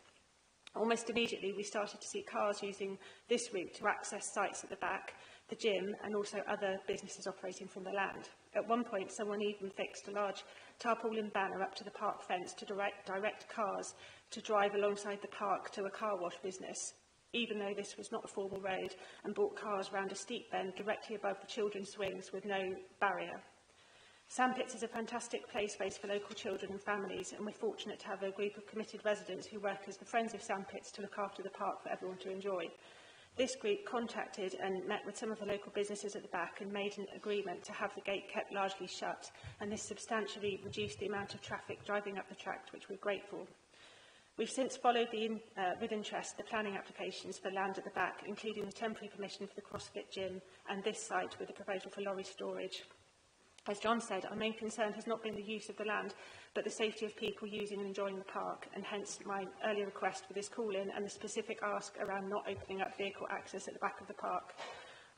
Almost immediately, we started to see cars using this route to access sites at the back, the gym, and also other businesses operating from the land. At one point, someone even fixed a large tarpaulin banner up to the park fence to direct cars to drive alongside the park to a car wash business, even though this was not a formal road, and brought cars round a steep bend directly above the children's swings with no barrier. Sandpits is a fantastic play space for local children and families, and we're fortunate to have a group of committed residents who work as the Friends of Sandpits to look after the park for everyone to enjoy. This group contacted and met with some of the local businesses at the back and made an agreement to have the gate kept largely shut, and this substantially reduced the amount of traffic driving up the tract, which we're grateful. We've since followed with interest the planning applications for land at the back, including the temporary permission for the CrossFit gym and this site with the proposal for lorry storage. As John said, our main concern has not been the use of the land, but the safety of people using and enjoying the park, and hence my earlier request for this call-in and the specific ask around not opening up vehicle access at the back of the park.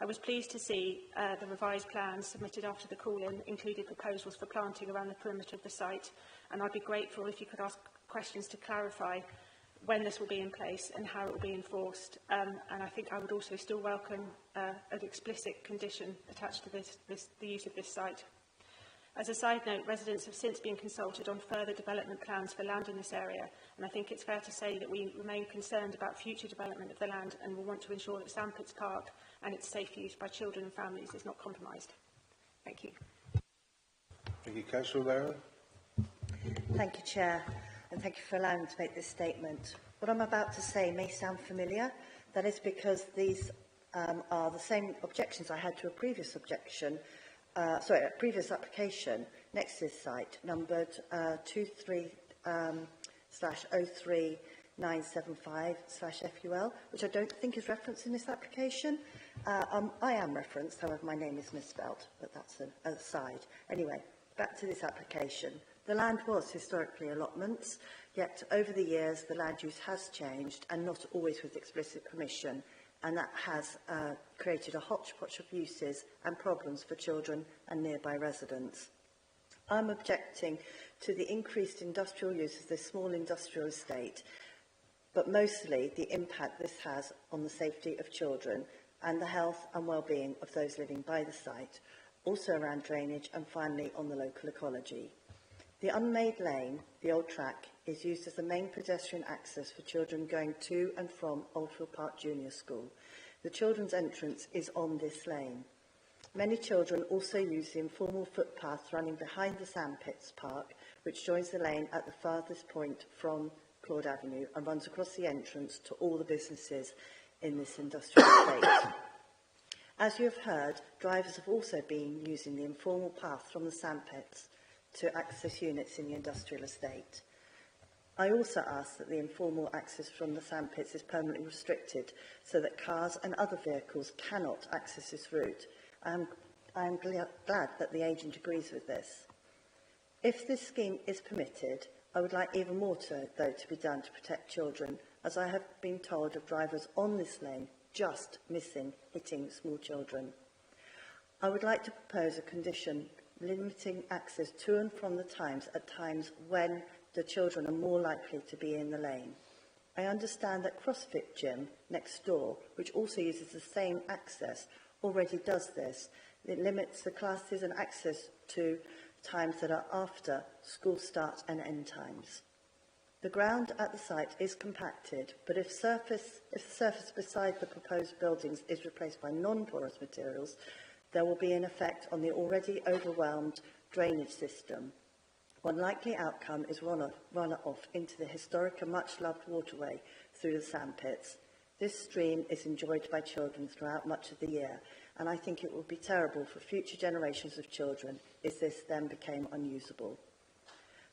I was pleased to see the revised plans submitted after the call-in included proposals for planting around the perimeter of the site, and I'd be grateful if you could ask questions to clarify when this will be in place and how it will be enforced. And I think I would also still welcome an explicit condition attached to the use of this site. As a side note, residents have since been consulted on further development plans for land in this area, and I think it's fair to say that we remain concerned about future development of the land and will want to ensure that Sandpits Park and its safe use by children and families is not compromised. Thank you.
Thank you, Councillor O'Meara.
Thank you, Chair, and thank you for allowing me to make this statement. What I'm about to say may sound familiar. That is because these are the same objections I had to a previous objection, a previous application next to this site, numbered 23/03975/FUL, which I don't think is referenced in this application. I am referenced, however, my name is misspelled, but that's an aside. Anyway, back to this application. The land was historically allotments, yet over the years the land use has changed, and not always with explicit permission, and that has created a hodgepodge of uses and problems for children and nearby residents. I'm objecting to the increased industrial use of this small industrial estate, but mostly the impact this has on the safety of children and the health and well-being of those living by the site, also around drainage and finally on the local ecology. The unmade lane, the old track, is used as the main pedestrian access for children going to and from Oldfield Park Junior School. The children's entrance is on this lane. Many children also use the informal footpath running behind the Sandpits Park, which joins the lane at the farthest point from Claude Avenue and runs across the entrance to all the businesses in this industrial estate. As you have heard, drivers have also been using the informal path from the Sandpits to access units in the industrial estate. I also ask that the informal access from the Sandpits is permanently restricted so that cars and other vehicles cannot access this route. I am glad that the agent agrees with this. If this scheme is permitted, I would like even more to be done to protect children, as I have been told of drivers on this lane just missing hitting small children. I would like to propose a condition limiting access to and from the Times at times when the children are more likely to be in the lane. I understand that CrossFit Gym next door, which also uses the same access, already does this. It limits the classes and access to times that are after school start and end times. The ground at the site is compacted, but if the surface beside the proposed buildings is replaced by non-porous materials, there will be an effect on the already overwhelmed drainage system. One likely outcome is runoff into the historic and much-loved waterway through the Sandpits. This stream is enjoyed by children throughout much of the year, and I think it would be terrible for future generations of children if this then became unusable.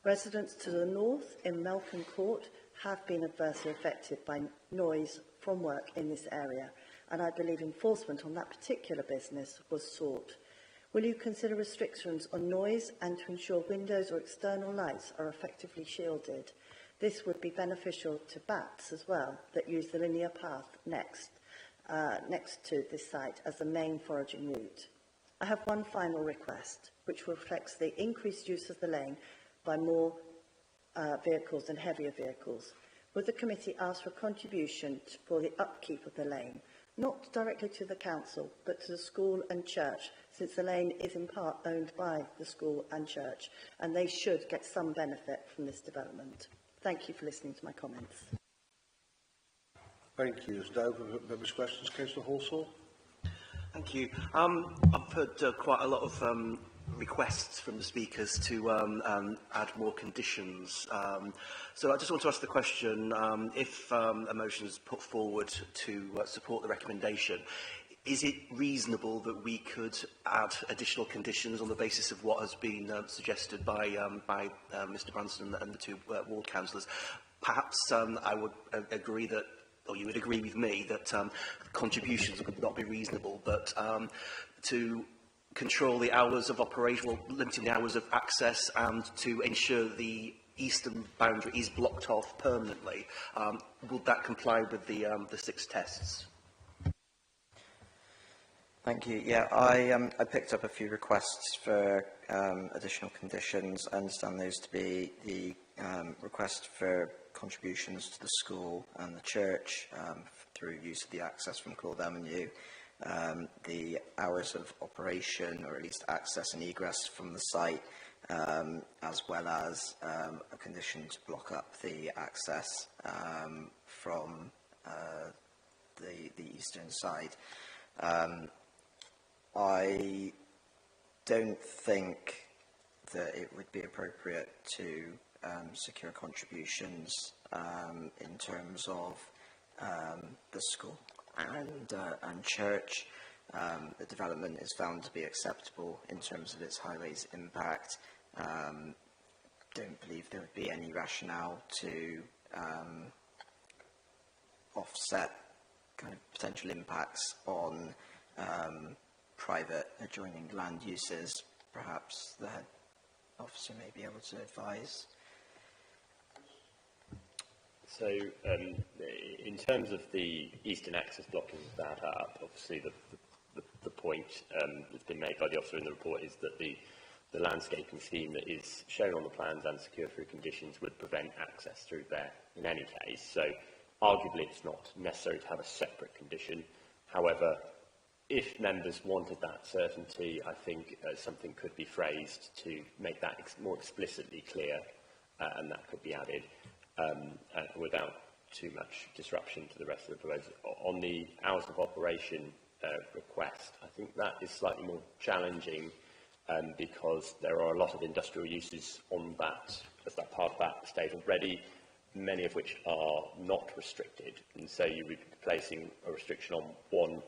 Residents to the north in Melcombe Court have been adversely affected by noise from work in this area, and I believe enforcement on that particular business was sought. Will you consider restrictions on noise and to ensure windows or external lights are effectively shielded? This would be beneficial to bats as well, that use the linear path next to this site as the main foraging route. I have one final request, which reflects the increased use of the lane by more vehicles and heavier vehicles. Would the committee ask for a contribution for the upkeep of the lane, not directly to the council, but to the school and church, since the lane is in part owned by the school and church, and they should get some benefit from this development. Thank you for listening to my comments.
Thank you. There's no members' questions. Councillor Halsall.
Thank you. I've heard quite a lot of requests from the speakers to add more conditions. So I just want to ask the question, if a motion is put forward to support the recommendation, is it reasonable that we could add additional conditions on the basis of what has been suggested by Mr Branson and the two ward councillors? Perhaps I would agree that, or you would agree with me, that contributions would not be reasonable, but to control the hours of operation, well, limiting the hours of access, and to ensure the eastern boundary is blocked off permanently, would that comply with the 6 tests?
Thank you. Yeah, I picked up a few requests for additional conditions. I understand those to be the request for contributions to the school and the church through use of the access from Claude Avenue, the hours of operation, or at least access and egress from the site, as well as a condition to block up the access from the eastern side. I don't think that it would be appropriate to secure contributions in terms of the school and church. The development is found to be acceptable in terms of its highways impact. Don't believe there would be any rationale to offset kind of potential impacts on private adjoining land uses. Perhaps the head officer may be able to advise.
So, in terms of the eastern access blocking that up, obviously the point that's been made by the officer in the report is that the landscaping scheme that is shown on the plans and secured through conditions would prevent access through there in any case. So, arguably, it's not necessary to have a separate condition. However, if members wanted that certainty, I think something could be phrased to make that more explicitly clear, and that could be added without too much disruption to the rest of the proposal. On the hours of operation request, I think that is slightly more challenging because there are a lot of industrial uses on that, as that part of that estate already, many of which are not restricted, and so you would be placing a restriction on one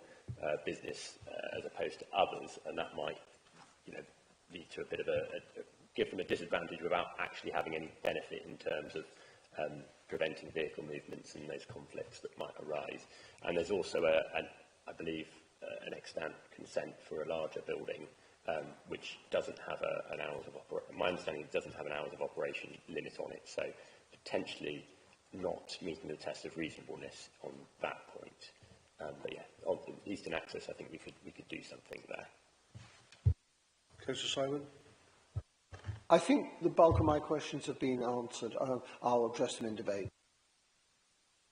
business as opposed to others, and that might, lead to a bit of give them a disadvantage without actually having any benefit in terms of preventing vehicle movements and those conflicts that might arise. And there's also I believe, an extant consent for a larger building, which doesn't have an hours of operation. My understanding, it doesn't have an hours of operation limit on it, so potentially not meeting the test of reasonableness on that point. But yeah, on eastern access, I think we could do something there.
Councillor Simon?
I think the bulk of my questions have been answered. I'll address them in debate.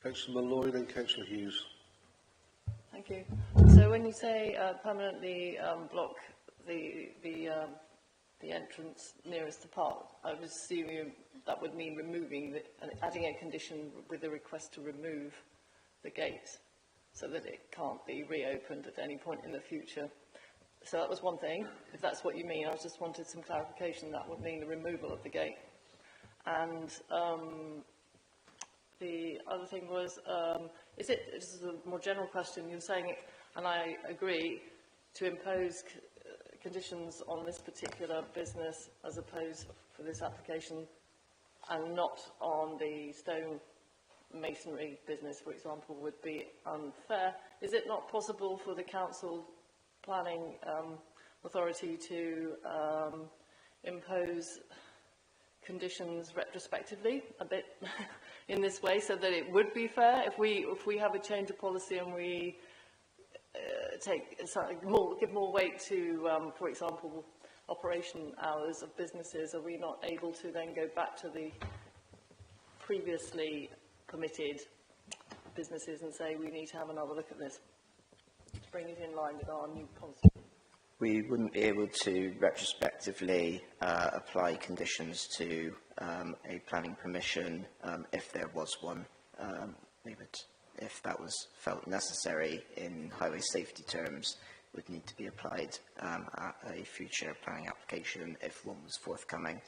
Councillor Malloy, then Councillor Hughes.
Thank you. So when you say permanently block the entrance nearest the park, I was assuming that would mean removing adding a condition with a request to remove the gates, so that it can't be reopened at any point in the future. So that was one thing. If that's what you mean, I just wanted some clarification. That would mean the removal of the gate. And the other thing was, this is a more general question, you're saying, and I agree, to impose conditions on this particular business as opposed for this application and not on the stone masonry business, for example, would be unfair. Is it not possible for the council planning authority to impose conditions retrospectively a bit in this way, so that it would be fair if we have a change of policy and we give more weight to, for example, operation hours of businesses? Are we not able to then go back to the previously permitted businesses and say we need to have another look at this to bring it in line with our new policy?
We wouldn't be able to retrospectively apply conditions to a planning permission if there was one. We would, if that was felt necessary in highway safety terms, would need to be applied at a future planning application if one was forthcoming.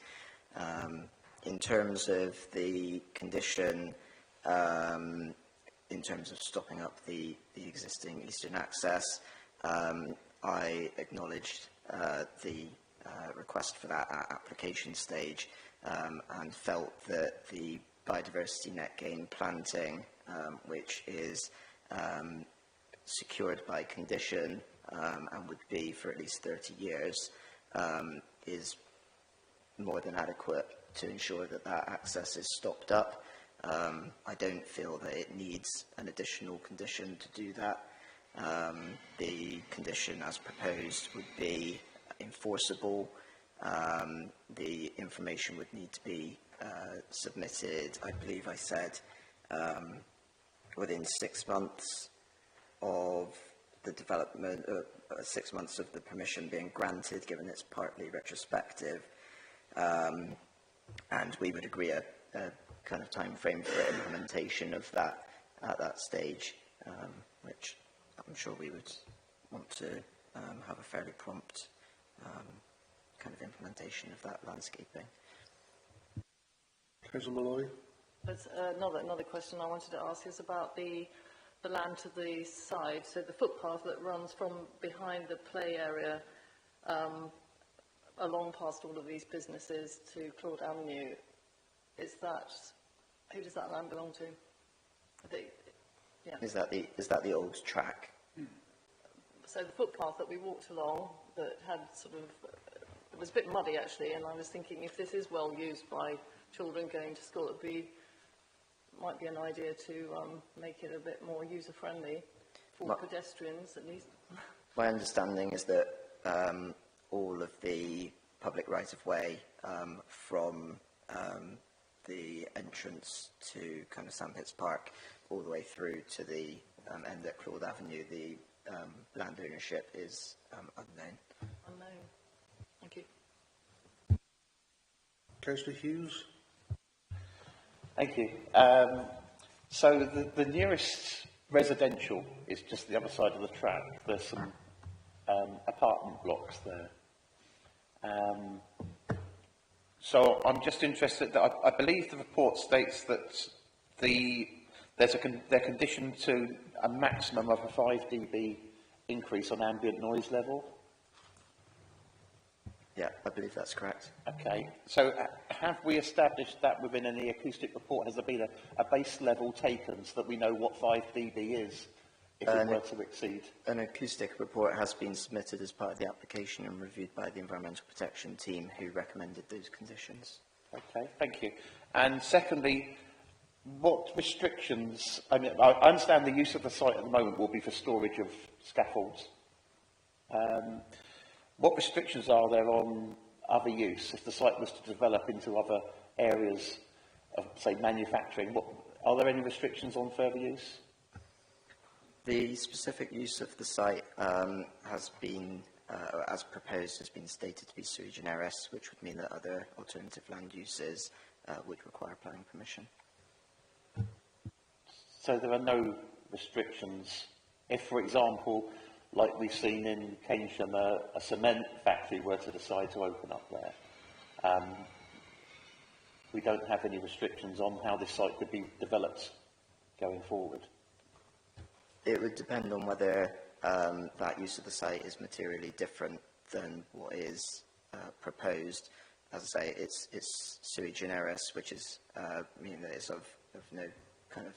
In terms of the condition, in terms of stopping up the existing eastern access, I acknowledged the request for that at application stage and felt that the biodiversity net gain planting, which is secured by condition and would be for at least 30 years, is more than adequate to ensure that that access is stopped up. I don't feel that it needs an additional condition to do that. The condition as proposed would be enforceable. The information would need to be submitted, I believe I said, within 6 months of the development, 6 months of the permission being granted, given it's partly retrospective. And we would agree a kind of time frame for implementation of that at that stage, which I'm sure we would want to have a fairly prompt kind of implementation of that landscaping.
Councillor Malloy.
There's another question I wanted to ask is about the land to the side, so the footpath that runs from behind the play area along past all of these businesses to Claude Avenue. Who does that land belong to? Yeah.
Is that the old track?
So the footpath that we walked along that had sort of, it was a bit muddy actually, and I was thinking if this is well used by children going to school, it might be an idea to make it a bit more user friendly for pedestrians at least.
My understanding is that all of the public right-of-way from the entrance to kind of Sandpits Park all the way through to the end at Claude Avenue, the land ownership is unknown.
Unknown. Thank you.
Councillor Hughes.
Thank you. So the nearest residential is just the other side of the track. There's some apartment blocks there. So I'm just interested that I believe the report states that they're conditioned to a maximum of a 5 dB increase on ambient noise level.
Yeah, I believe that's correct.
Okay, so have we established that within any acoustic report? Has there been a base level taken so that we know what 5 dB is if it were to exceed?
An acoustic report has been submitted as part of the application and reviewed by the Environmental Protection team who recommended those conditions.
Okay, thank you. And secondly, what restrictions, I understand the use of the site at the moment will be for storage of scaffolds. What restrictions are there on other use if the site was to develop into other areas of, say, manufacturing? Are there any restrictions on further use?
The specific use of the site has been, as proposed, has been stated to be sui generis, which would mean that other alternative land uses would require planning permission.
So there are no restrictions if, for example, like we've seen in Keynsham, a cement factory were to decide to open up there. We don't have any restrictions on how this site could be developed going forward.
It would depend on whether that use of the site is materially different than what is proposed. As I say, it's sui generis, which is meaning that it's of no kind of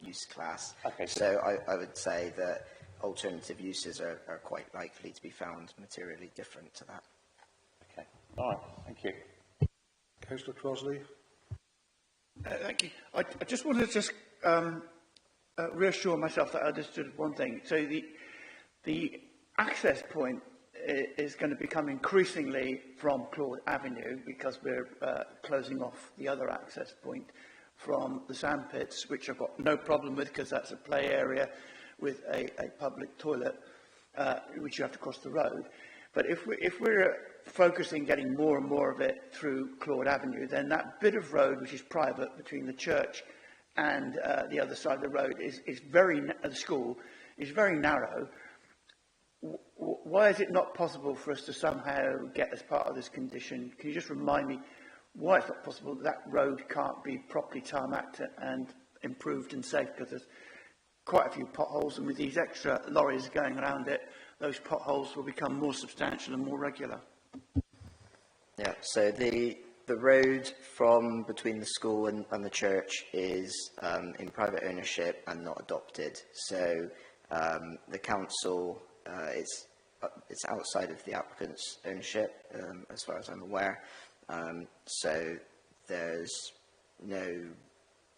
use class. Okay, so I would say that alternative uses are quite likely to be found materially different to that.
Okay, all right, thank you.
Councillor Crossley.
Thank you. I just wanted to reassure myself that I understood one thing. So the access point is going to become increasingly from Claude Avenue because we're closing off the other access point from the sandpits, which I've got no problem with because that's a play area with a public toilet, which you have to cross the road. But if we're focusing getting more and more of it through Claude Avenue, then that bit of road, which is private between the church and the other side of the road, is very, the school, is very narrow. why is it not possible for us to somehow get as part of this condition? Can you just remind me why it's not possible that road can't be properly tarmacked and improved and safe? Because there's quite a few potholes, and with these extra lorries going around it, those potholes will become more substantial and more regular.
Yeah, so the road from between the school and the church is in private ownership and not adopted. So the council, it's outside of the applicant's ownership, as far as I'm aware. So there's no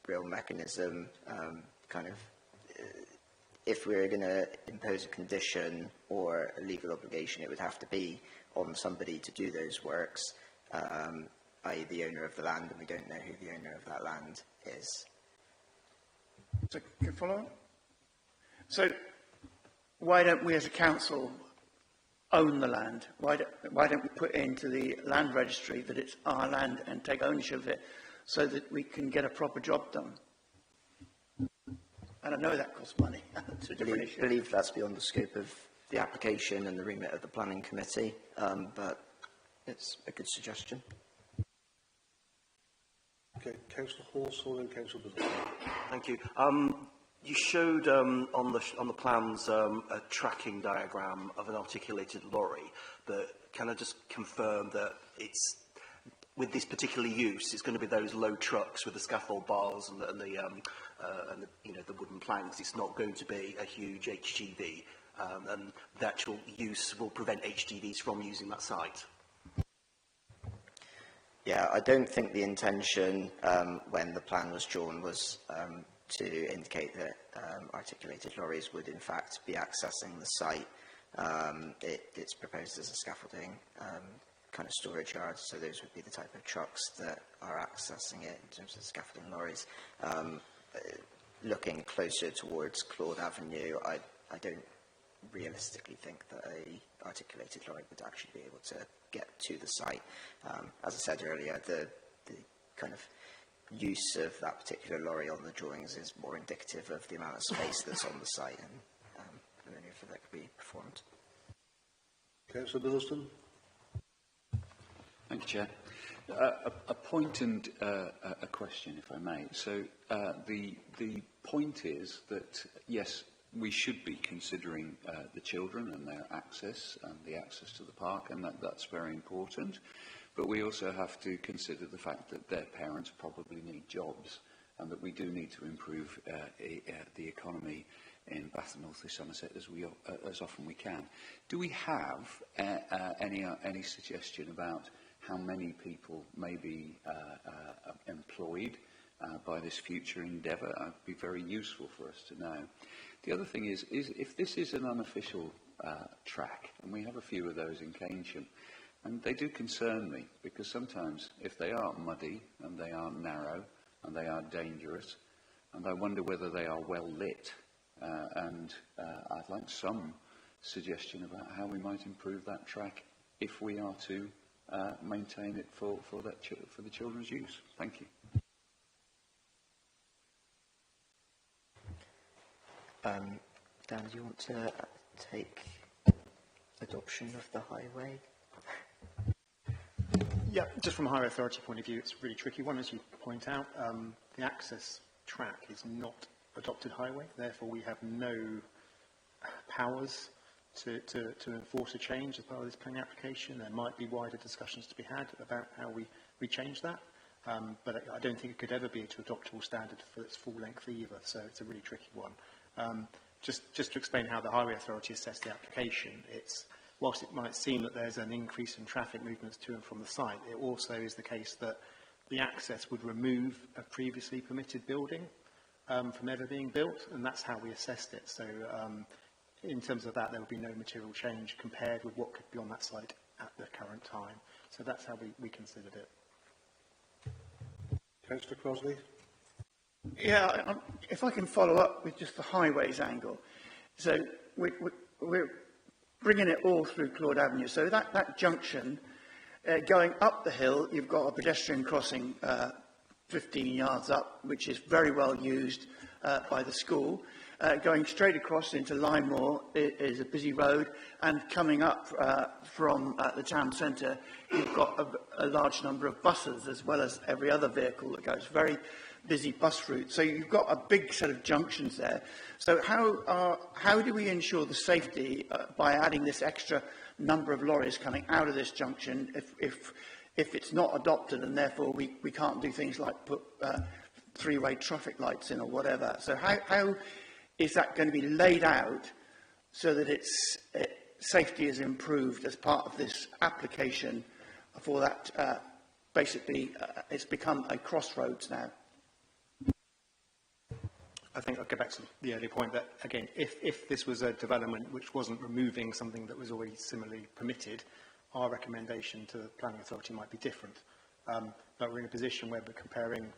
real mechanism, if we were going to impose a condition or a legal obligation, it would have to be on somebody to do those works, i.e. the owner of the land, and we don't know who the owner of that land is.
So, can you follow? So, why don't we as a council own the land? Why don't we put into the land registry that it's our land and take ownership of it so that we can get a proper job done? And I know that costs money. It's a different issue.
I believe that's beyond the scope of the application and the remit of the planning committee, but it's a good suggestion.
Okay, Councillor Hawthorne and Councillor Biddle.
Thank you. You showed on the plans a tracking diagram of an articulated lorry, but can I just confirm that it's with this particular use, it's going to be those low trucks with the scaffold bars and the wooden planks. It's not going to be a huge HGV, and the actual use will prevent HGVs from using that site.
Yeah, I don't think the intention when the plan was drawn was to indicate that articulated lorries would in fact be accessing the site. It's proposed as a scaffolding kind of storage yard, so those would be the type of trucks that are accessing it in terms of scaffolding lorries. Looking closer towards Claude Avenue, I don't realistically think that a articulated lorry would actually be able to get to the site. As I said earlier, the kind of use of that particular lorry on the drawings is more indicative of the amount of space that's on the site and the manoeuvre that could be performed.
Councillor Biddleston.
Thank you, Chair. A point and a question, if I may. So the point is that, yes, we should be considering the children and their access and the access to the park, and that's very important. But we also have to consider the fact that their parents probably need jobs, and that we do need to improve the economy in Bath and North East Somerset as often we can. Do we have any suggestion about how many people may be employed by this future endeavour? It would be very useful for us to know. The other thing is if this is an unofficial track, and we have a few of those in Keynsham, and they do concern me, because sometimes if they are muddy and they are narrow and they are dangerous, and I wonder whether they are well lit, and I'd like some suggestion about how we might improve that track if we are to maintain it for the children's use. Thank you.
Dan, do you want to take adoption of the highway?
Yeah, just from a highway authority point of view, it's a really tricky one, as you point out. The access track is not adopted highway, therefore we have no powers to enforce a change as part of this planning application. There might be wider discussions to be had about how we change that, but I don't think it could ever be to adoptable standard for its full length either, so it's a really tricky one. Just to explain how the highway authority assessed the application, whilst it might seem that there's an increase in traffic movements to and from the site, it also is the case that the access would remove a previously permitted building from ever being built, and that's how we assessed it. So in terms of that, there would be no material change compared with what could be on that site at the current time. So that's how we considered it.
Councillor Crossley.
Yeah, if I can follow up with just the highways angle. So we're bringing it all through Claude Avenue. So that junction, going up the hill, you've got a pedestrian crossing 15 yards up, which is very well used by the school. going straight across into Limemoor is a busy road, and coming up from the town centre, you've got a large number of buses as well as every other vehicle that goes. Very busy bus route. So you've got a big set of junctions there. So how do we ensure the safety by adding this extra number of lorries coming out of this junction if it's not adopted, and therefore we can't do things like put three-way traffic lights in or whatever? So how is that going to be laid out so that safety is improved as part of this application for that? Basically, it's become a crossroads now.
I think I'll go back to the earlier point that, again, if this was a development which wasn't removing something that was already similarly permitted, our recommendation to the planning authority might be different. But we're in a position where we're comparing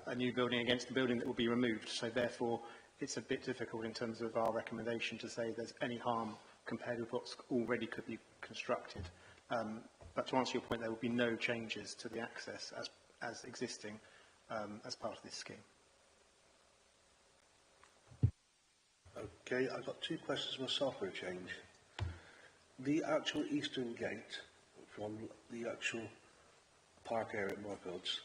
a new building against the building that will be removed. So therefore, it's a bit difficult in terms of our recommendation to say there's any harm compared with what's already could be constructed. But to answer your point, there will be no changes to the access as existing as part of this scheme.
Okay, I've got two questions myself for a change. The actual eastern gate from the actual park area at Moorfields,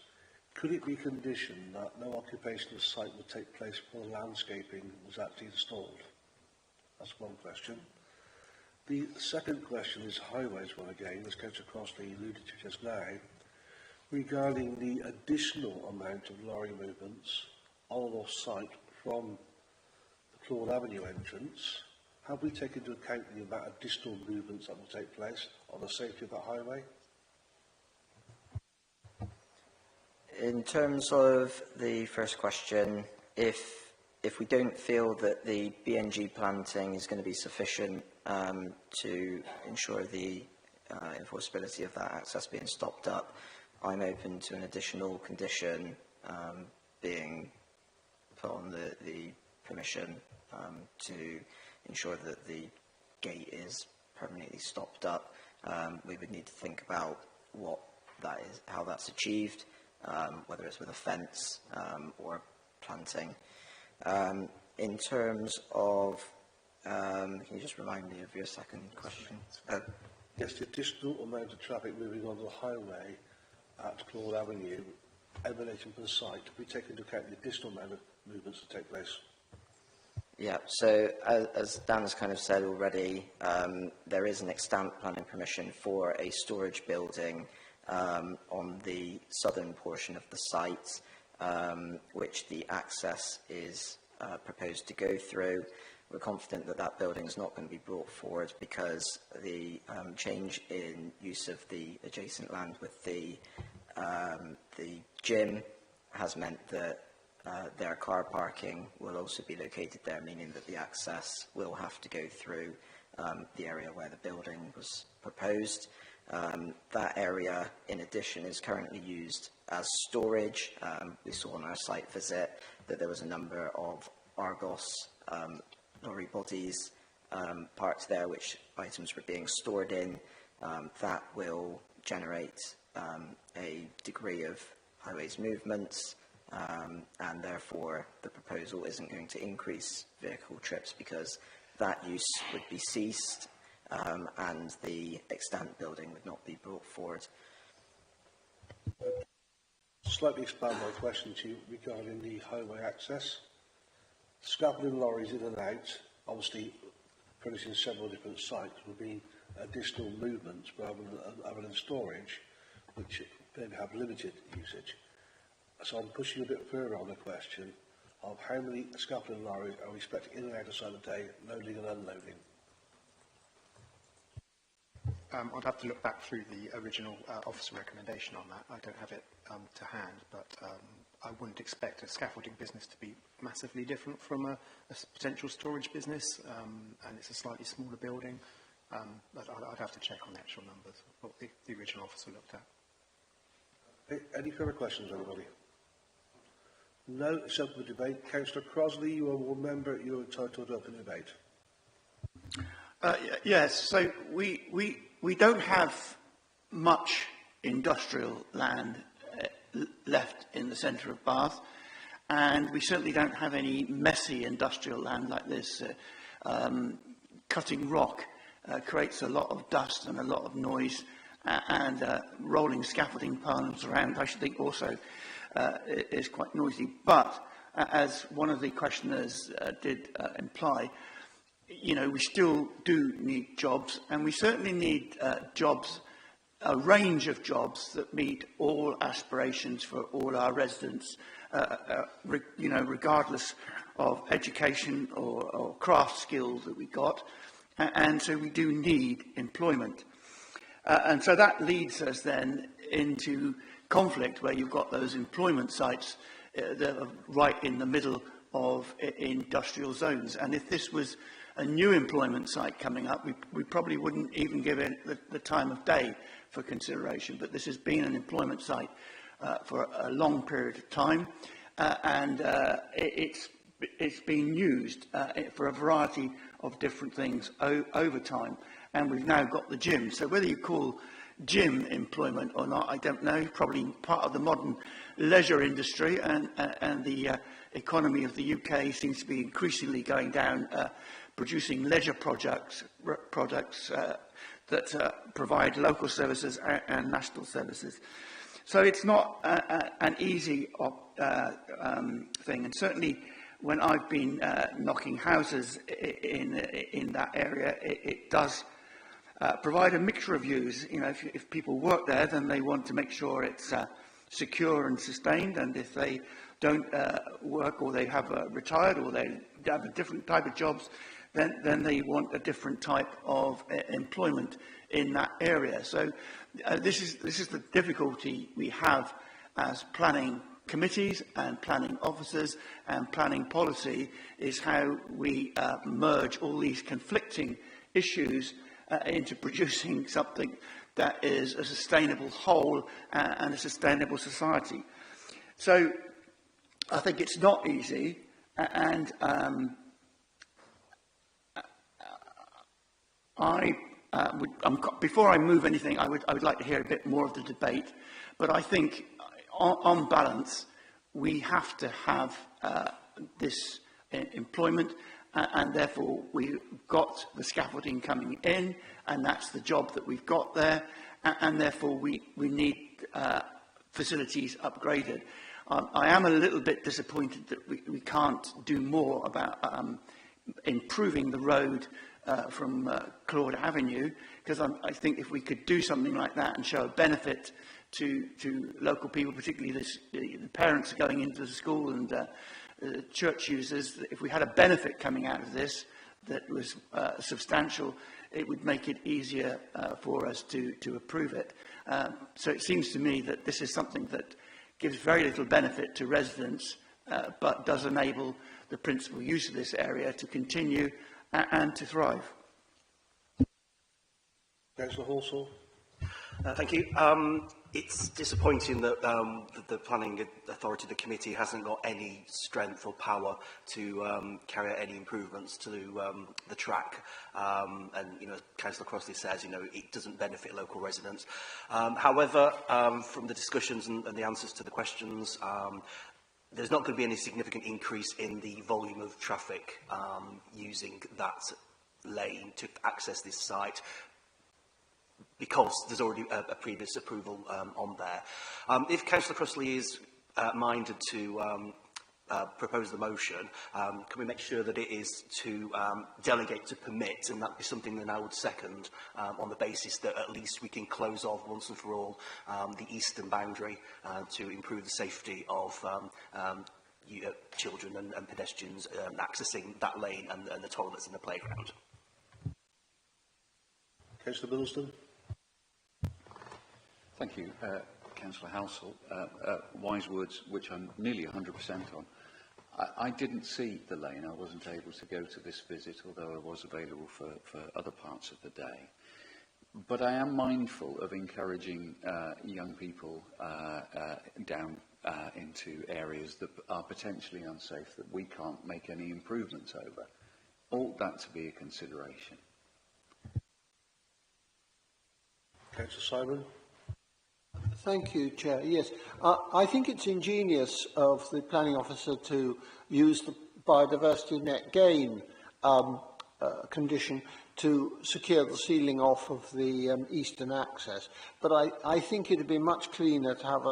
could it be conditioned that no occupation of the site would take place before the landscaping was actually installed? That's one question. The second question is highways one again, as Councillor Crossley alluded to just now, regarding the additional amount of lorry movements on or off site from Claude Avenue entrance. Have we taken into account the amount of additional movements that will take place on the safety of that highway?
In terms of the first question, if we don't feel that the BNG planting is going to be sufficient to ensure the enforceability of that access being stopped up, I'm open to an additional condition being put on the permission to ensure that the gate is permanently stopped up. We would need to think about what that is, how that's achieved, whether it's with a fence or planting. In terms of, can you just remind me of your second question?
Yes, the additional amount of traffic moving on the highway at Claude Avenue emanating from the site, we take into account the additional amount of movements that take place?
Yeah, so as Dan has kind of said already, there is an extant planning permission for a storage building on the southern portion of the site, which the access is proposed to go through. We're confident that that building is not going to be brought forward because the change in use of the adjacent land with the gym has meant that their car parking will also be located there, meaning that the access will have to go through the area where the building was proposed. That area, in addition, is currently used as storage. We saw on our site visit that there was a number of Argos lorry bodies parked there, which items were being stored in. That will generate a degree of highways movements, and therefore the proposal isn't going to increase vehicle trips because that use would be ceased and the extant building would not be brought forward.
Slightly expand my question to you regarding the highway access. Scaffolding lorries in and out, obviously producing several different sites, will be additional movements rather than storage, which then have limited usage. So I'm pushing a bit further on the question of how many scaffolding lorries are we expecting in and out of the day, loading and unloading?
I'd have to look back through the original officer recommendation on that. I don't have it to hand, but I wouldn't expect a scaffolding business to be massively different from a potential storage business, and it's a slightly smaller building. But I'd have to check on the actual numbers, what the original officer looked at.
Any further questions, anybody? No, it's open for debate. Councillor Crossley, you are one member, you're entitled to open debate.
Yes, so we don't have much industrial land left in the centre of Bath, and we certainly don't have any messy industrial land like this. Cutting rock creates a lot of dust and a lot of noise, and rolling scaffolding piles around, I should think, also is quite noisy. But as one of the questioners did imply, you know, we still do need jobs, and we certainly need jobs, a range of jobs that meet all aspirations for all our residents, you know, regardless of education or craft skills that we got. And so we do need employment. And so that leads us then into conflict, where you've got those employment sites that are right in the middle of industrial zones. And if this was a new employment site coming up, we probably wouldn't even give it the time of day for consideration. But this has been an employment site for a long period of time, and it's been used for a variety of different things over time. And we've now got the gym. So whether you call gym employment or not, I don't know. Probably part of the modern leisure industry, and the economy of the UK seems to be increasingly going down, producing leisure products that provide local services and national services. So it's not an easy thing, and certainly when I've been knocking houses in that area, it does provide a mixture of views. You know, if people work there, then they want to make sure it's secure and sustained, and if they don't work, or they have retired, or they have a different type of jobs, then they want a different type of employment in that area. So this is the difficulty we have as planning committees and planning officers and planning policy, is how we merge all these conflicting issues into producing something that is a sustainable whole and a sustainable society. So I think it's not easy, and before I move anything, I would like to hear a bit more of the debate. But I think, on balance, we have to have this employment, and therefore we've got the scaffolding coming in, and that's the job that we've got there, and therefore we need facilities upgraded. I am a little bit disappointed that we can't do more about improving the road from Claude Avenue, because I think if we could do something like that and show a benefit to local people, particularly the parents going into the school and church users, if we had a benefit coming out of this that was substantial, it would make it easier for us to approve it. So it seems to me that this is something that gives very little benefit to residents, but does enable the principal use of this area to continue and to thrive.
Councillor Halsall.
Thank you. It's disappointing that the Planning Authority, the committee, hasn't got any strength or power to carry out any improvements to the track. And, you know, Councillor Crossley says, you know, it doesn't benefit local residents. However, from the discussions and the answers to the questions, there's not going to be any significant increase in the volume of traffic using that lane to access this site, because there's already a previous approval on there. If Councillor Crossley is minded to propose the motion, can we make sure that it is to delegate to permit, and that be something that I would second, on the basis that at least we can close off once and for all the eastern boundary to improve the safety of children and pedestrians accessing that lane and the toilets in the playground.
Councillor Middleton.
Thank you, Councillor Halsall. Wise words, which I'm nearly 100% on. I didn't see the lane. I wasn't able to go to this visit, although I was available for other parts of the day. But I am mindful of encouraging young people down into areas that are potentially unsafe, that we can't make any improvements over. Ought that to be a consideration?
Councillor Simon.
Thank you, Chair. Yes, I think it's ingenious of the planning officer to use the biodiversity net gain condition to secure the sealing off of the eastern access. But I think it would be much cleaner to have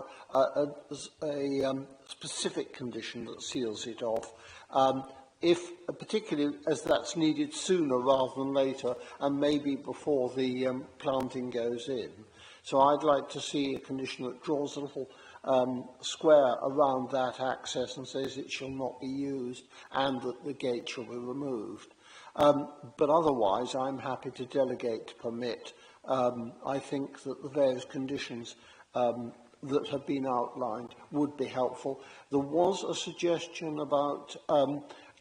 a specific condition that seals it off, particularly as that's needed sooner rather than later, and maybe before the planting goes in. So I'd like to see a condition that draws a little square around that access and says it shall not be used and that the gate shall be removed. But otherwise, I'm happy to delegate to permit. I think that the various conditions that have been outlined would be helpful. There was a suggestion about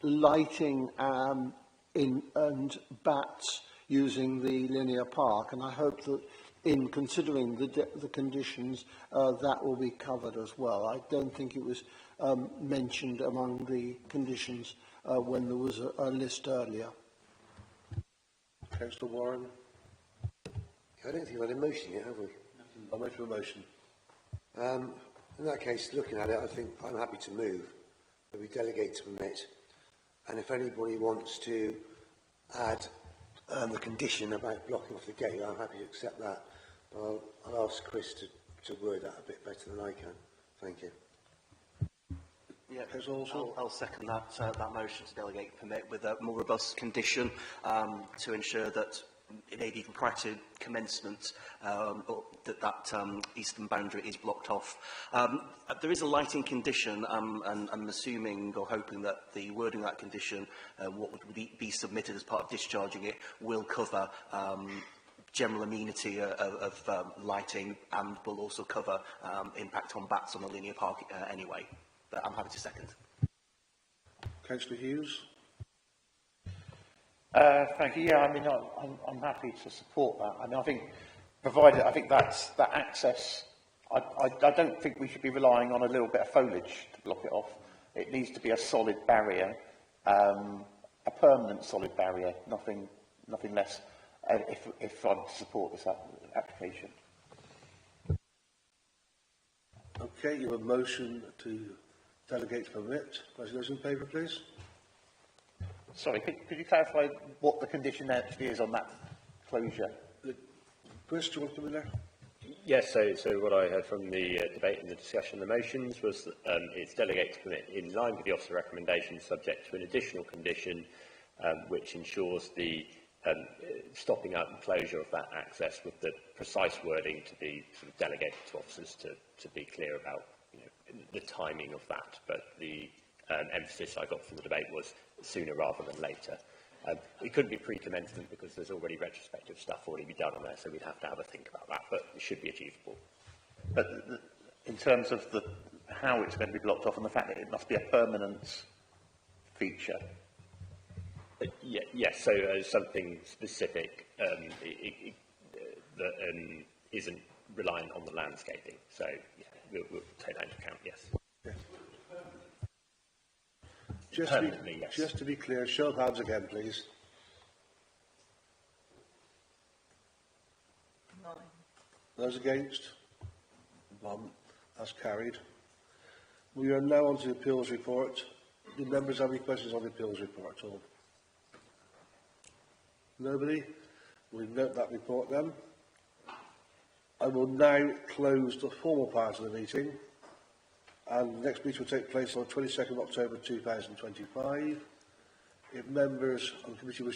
lighting and bats using the linear park, and I hope that in considering the conditions, that will be covered as well. I don't think it was mentioned among the conditions when there was a list earlier.
Councillor Warren.
I don't think we've had a motion yet, have we?
I'll make a motion.
In that case, looking at it, I think I'm happy to move, that we delegate to permit. And if anybody wants to add the condition about blocking off the gate, I'm happy to accept that. But I'll ask Chris to word that a bit better than I can. Thank you.
Yeah, I'll second that motion to delegate permit with a more robust condition to ensure that maybe even prior to commencement that eastern boundary is blocked off. There is a lighting condition, and I'm assuming or hoping that the wording of that condition, what would be submitted as part of discharging it, will cover general amenity of lighting and will also cover impact on bats on the linear park anyway. But I'm happy to second.
Councillor Hughes.
Thank you. Yeah, I mean, I'm happy to support that. I mean, I think, provided, I think that access, I don't think we should be relying on a little bit of foliage to block it off. It needs to be a solid barrier, a permanent solid barrier, nothing less, if I'm to support this application.
Okay, you have a motion to delegate to permit. Those in favour, please.
Sorry, could you clarify what the condition actually is on that closure?
Chris, do you want to come in there?
Yes, so what I heard from the debate and the discussion of the motions was that it's delegate to permit in line with the officer recommendation, subject to an additional condition which ensures the stopping out and closure of that access, with the precise wording to be sort of delegated to officers to be clear about the timing of that. But the emphasis I got from the debate was sooner rather than later. It couldn't be pre-commencement because there's already retrospective stuff already be done on there, so we'd have to have a think about that, but it should be achievable.
But in terms of how it's going to be blocked off and the fact that it must be a permanent feature.
Yes, so something specific that isn't reliant on the landscaping. So yeah, we'll take that into account, yes.
Yeah. Just to be clear, show of hands again, please.
9.
Those against? None. That's carried. We are now on to the appeals report. Do members have any questions on the appeals report at all? Nobody? We'll note that report then. I will now close the formal part of the meeting. And the next meeting will take place on 22nd October 2025. If members on the committee wish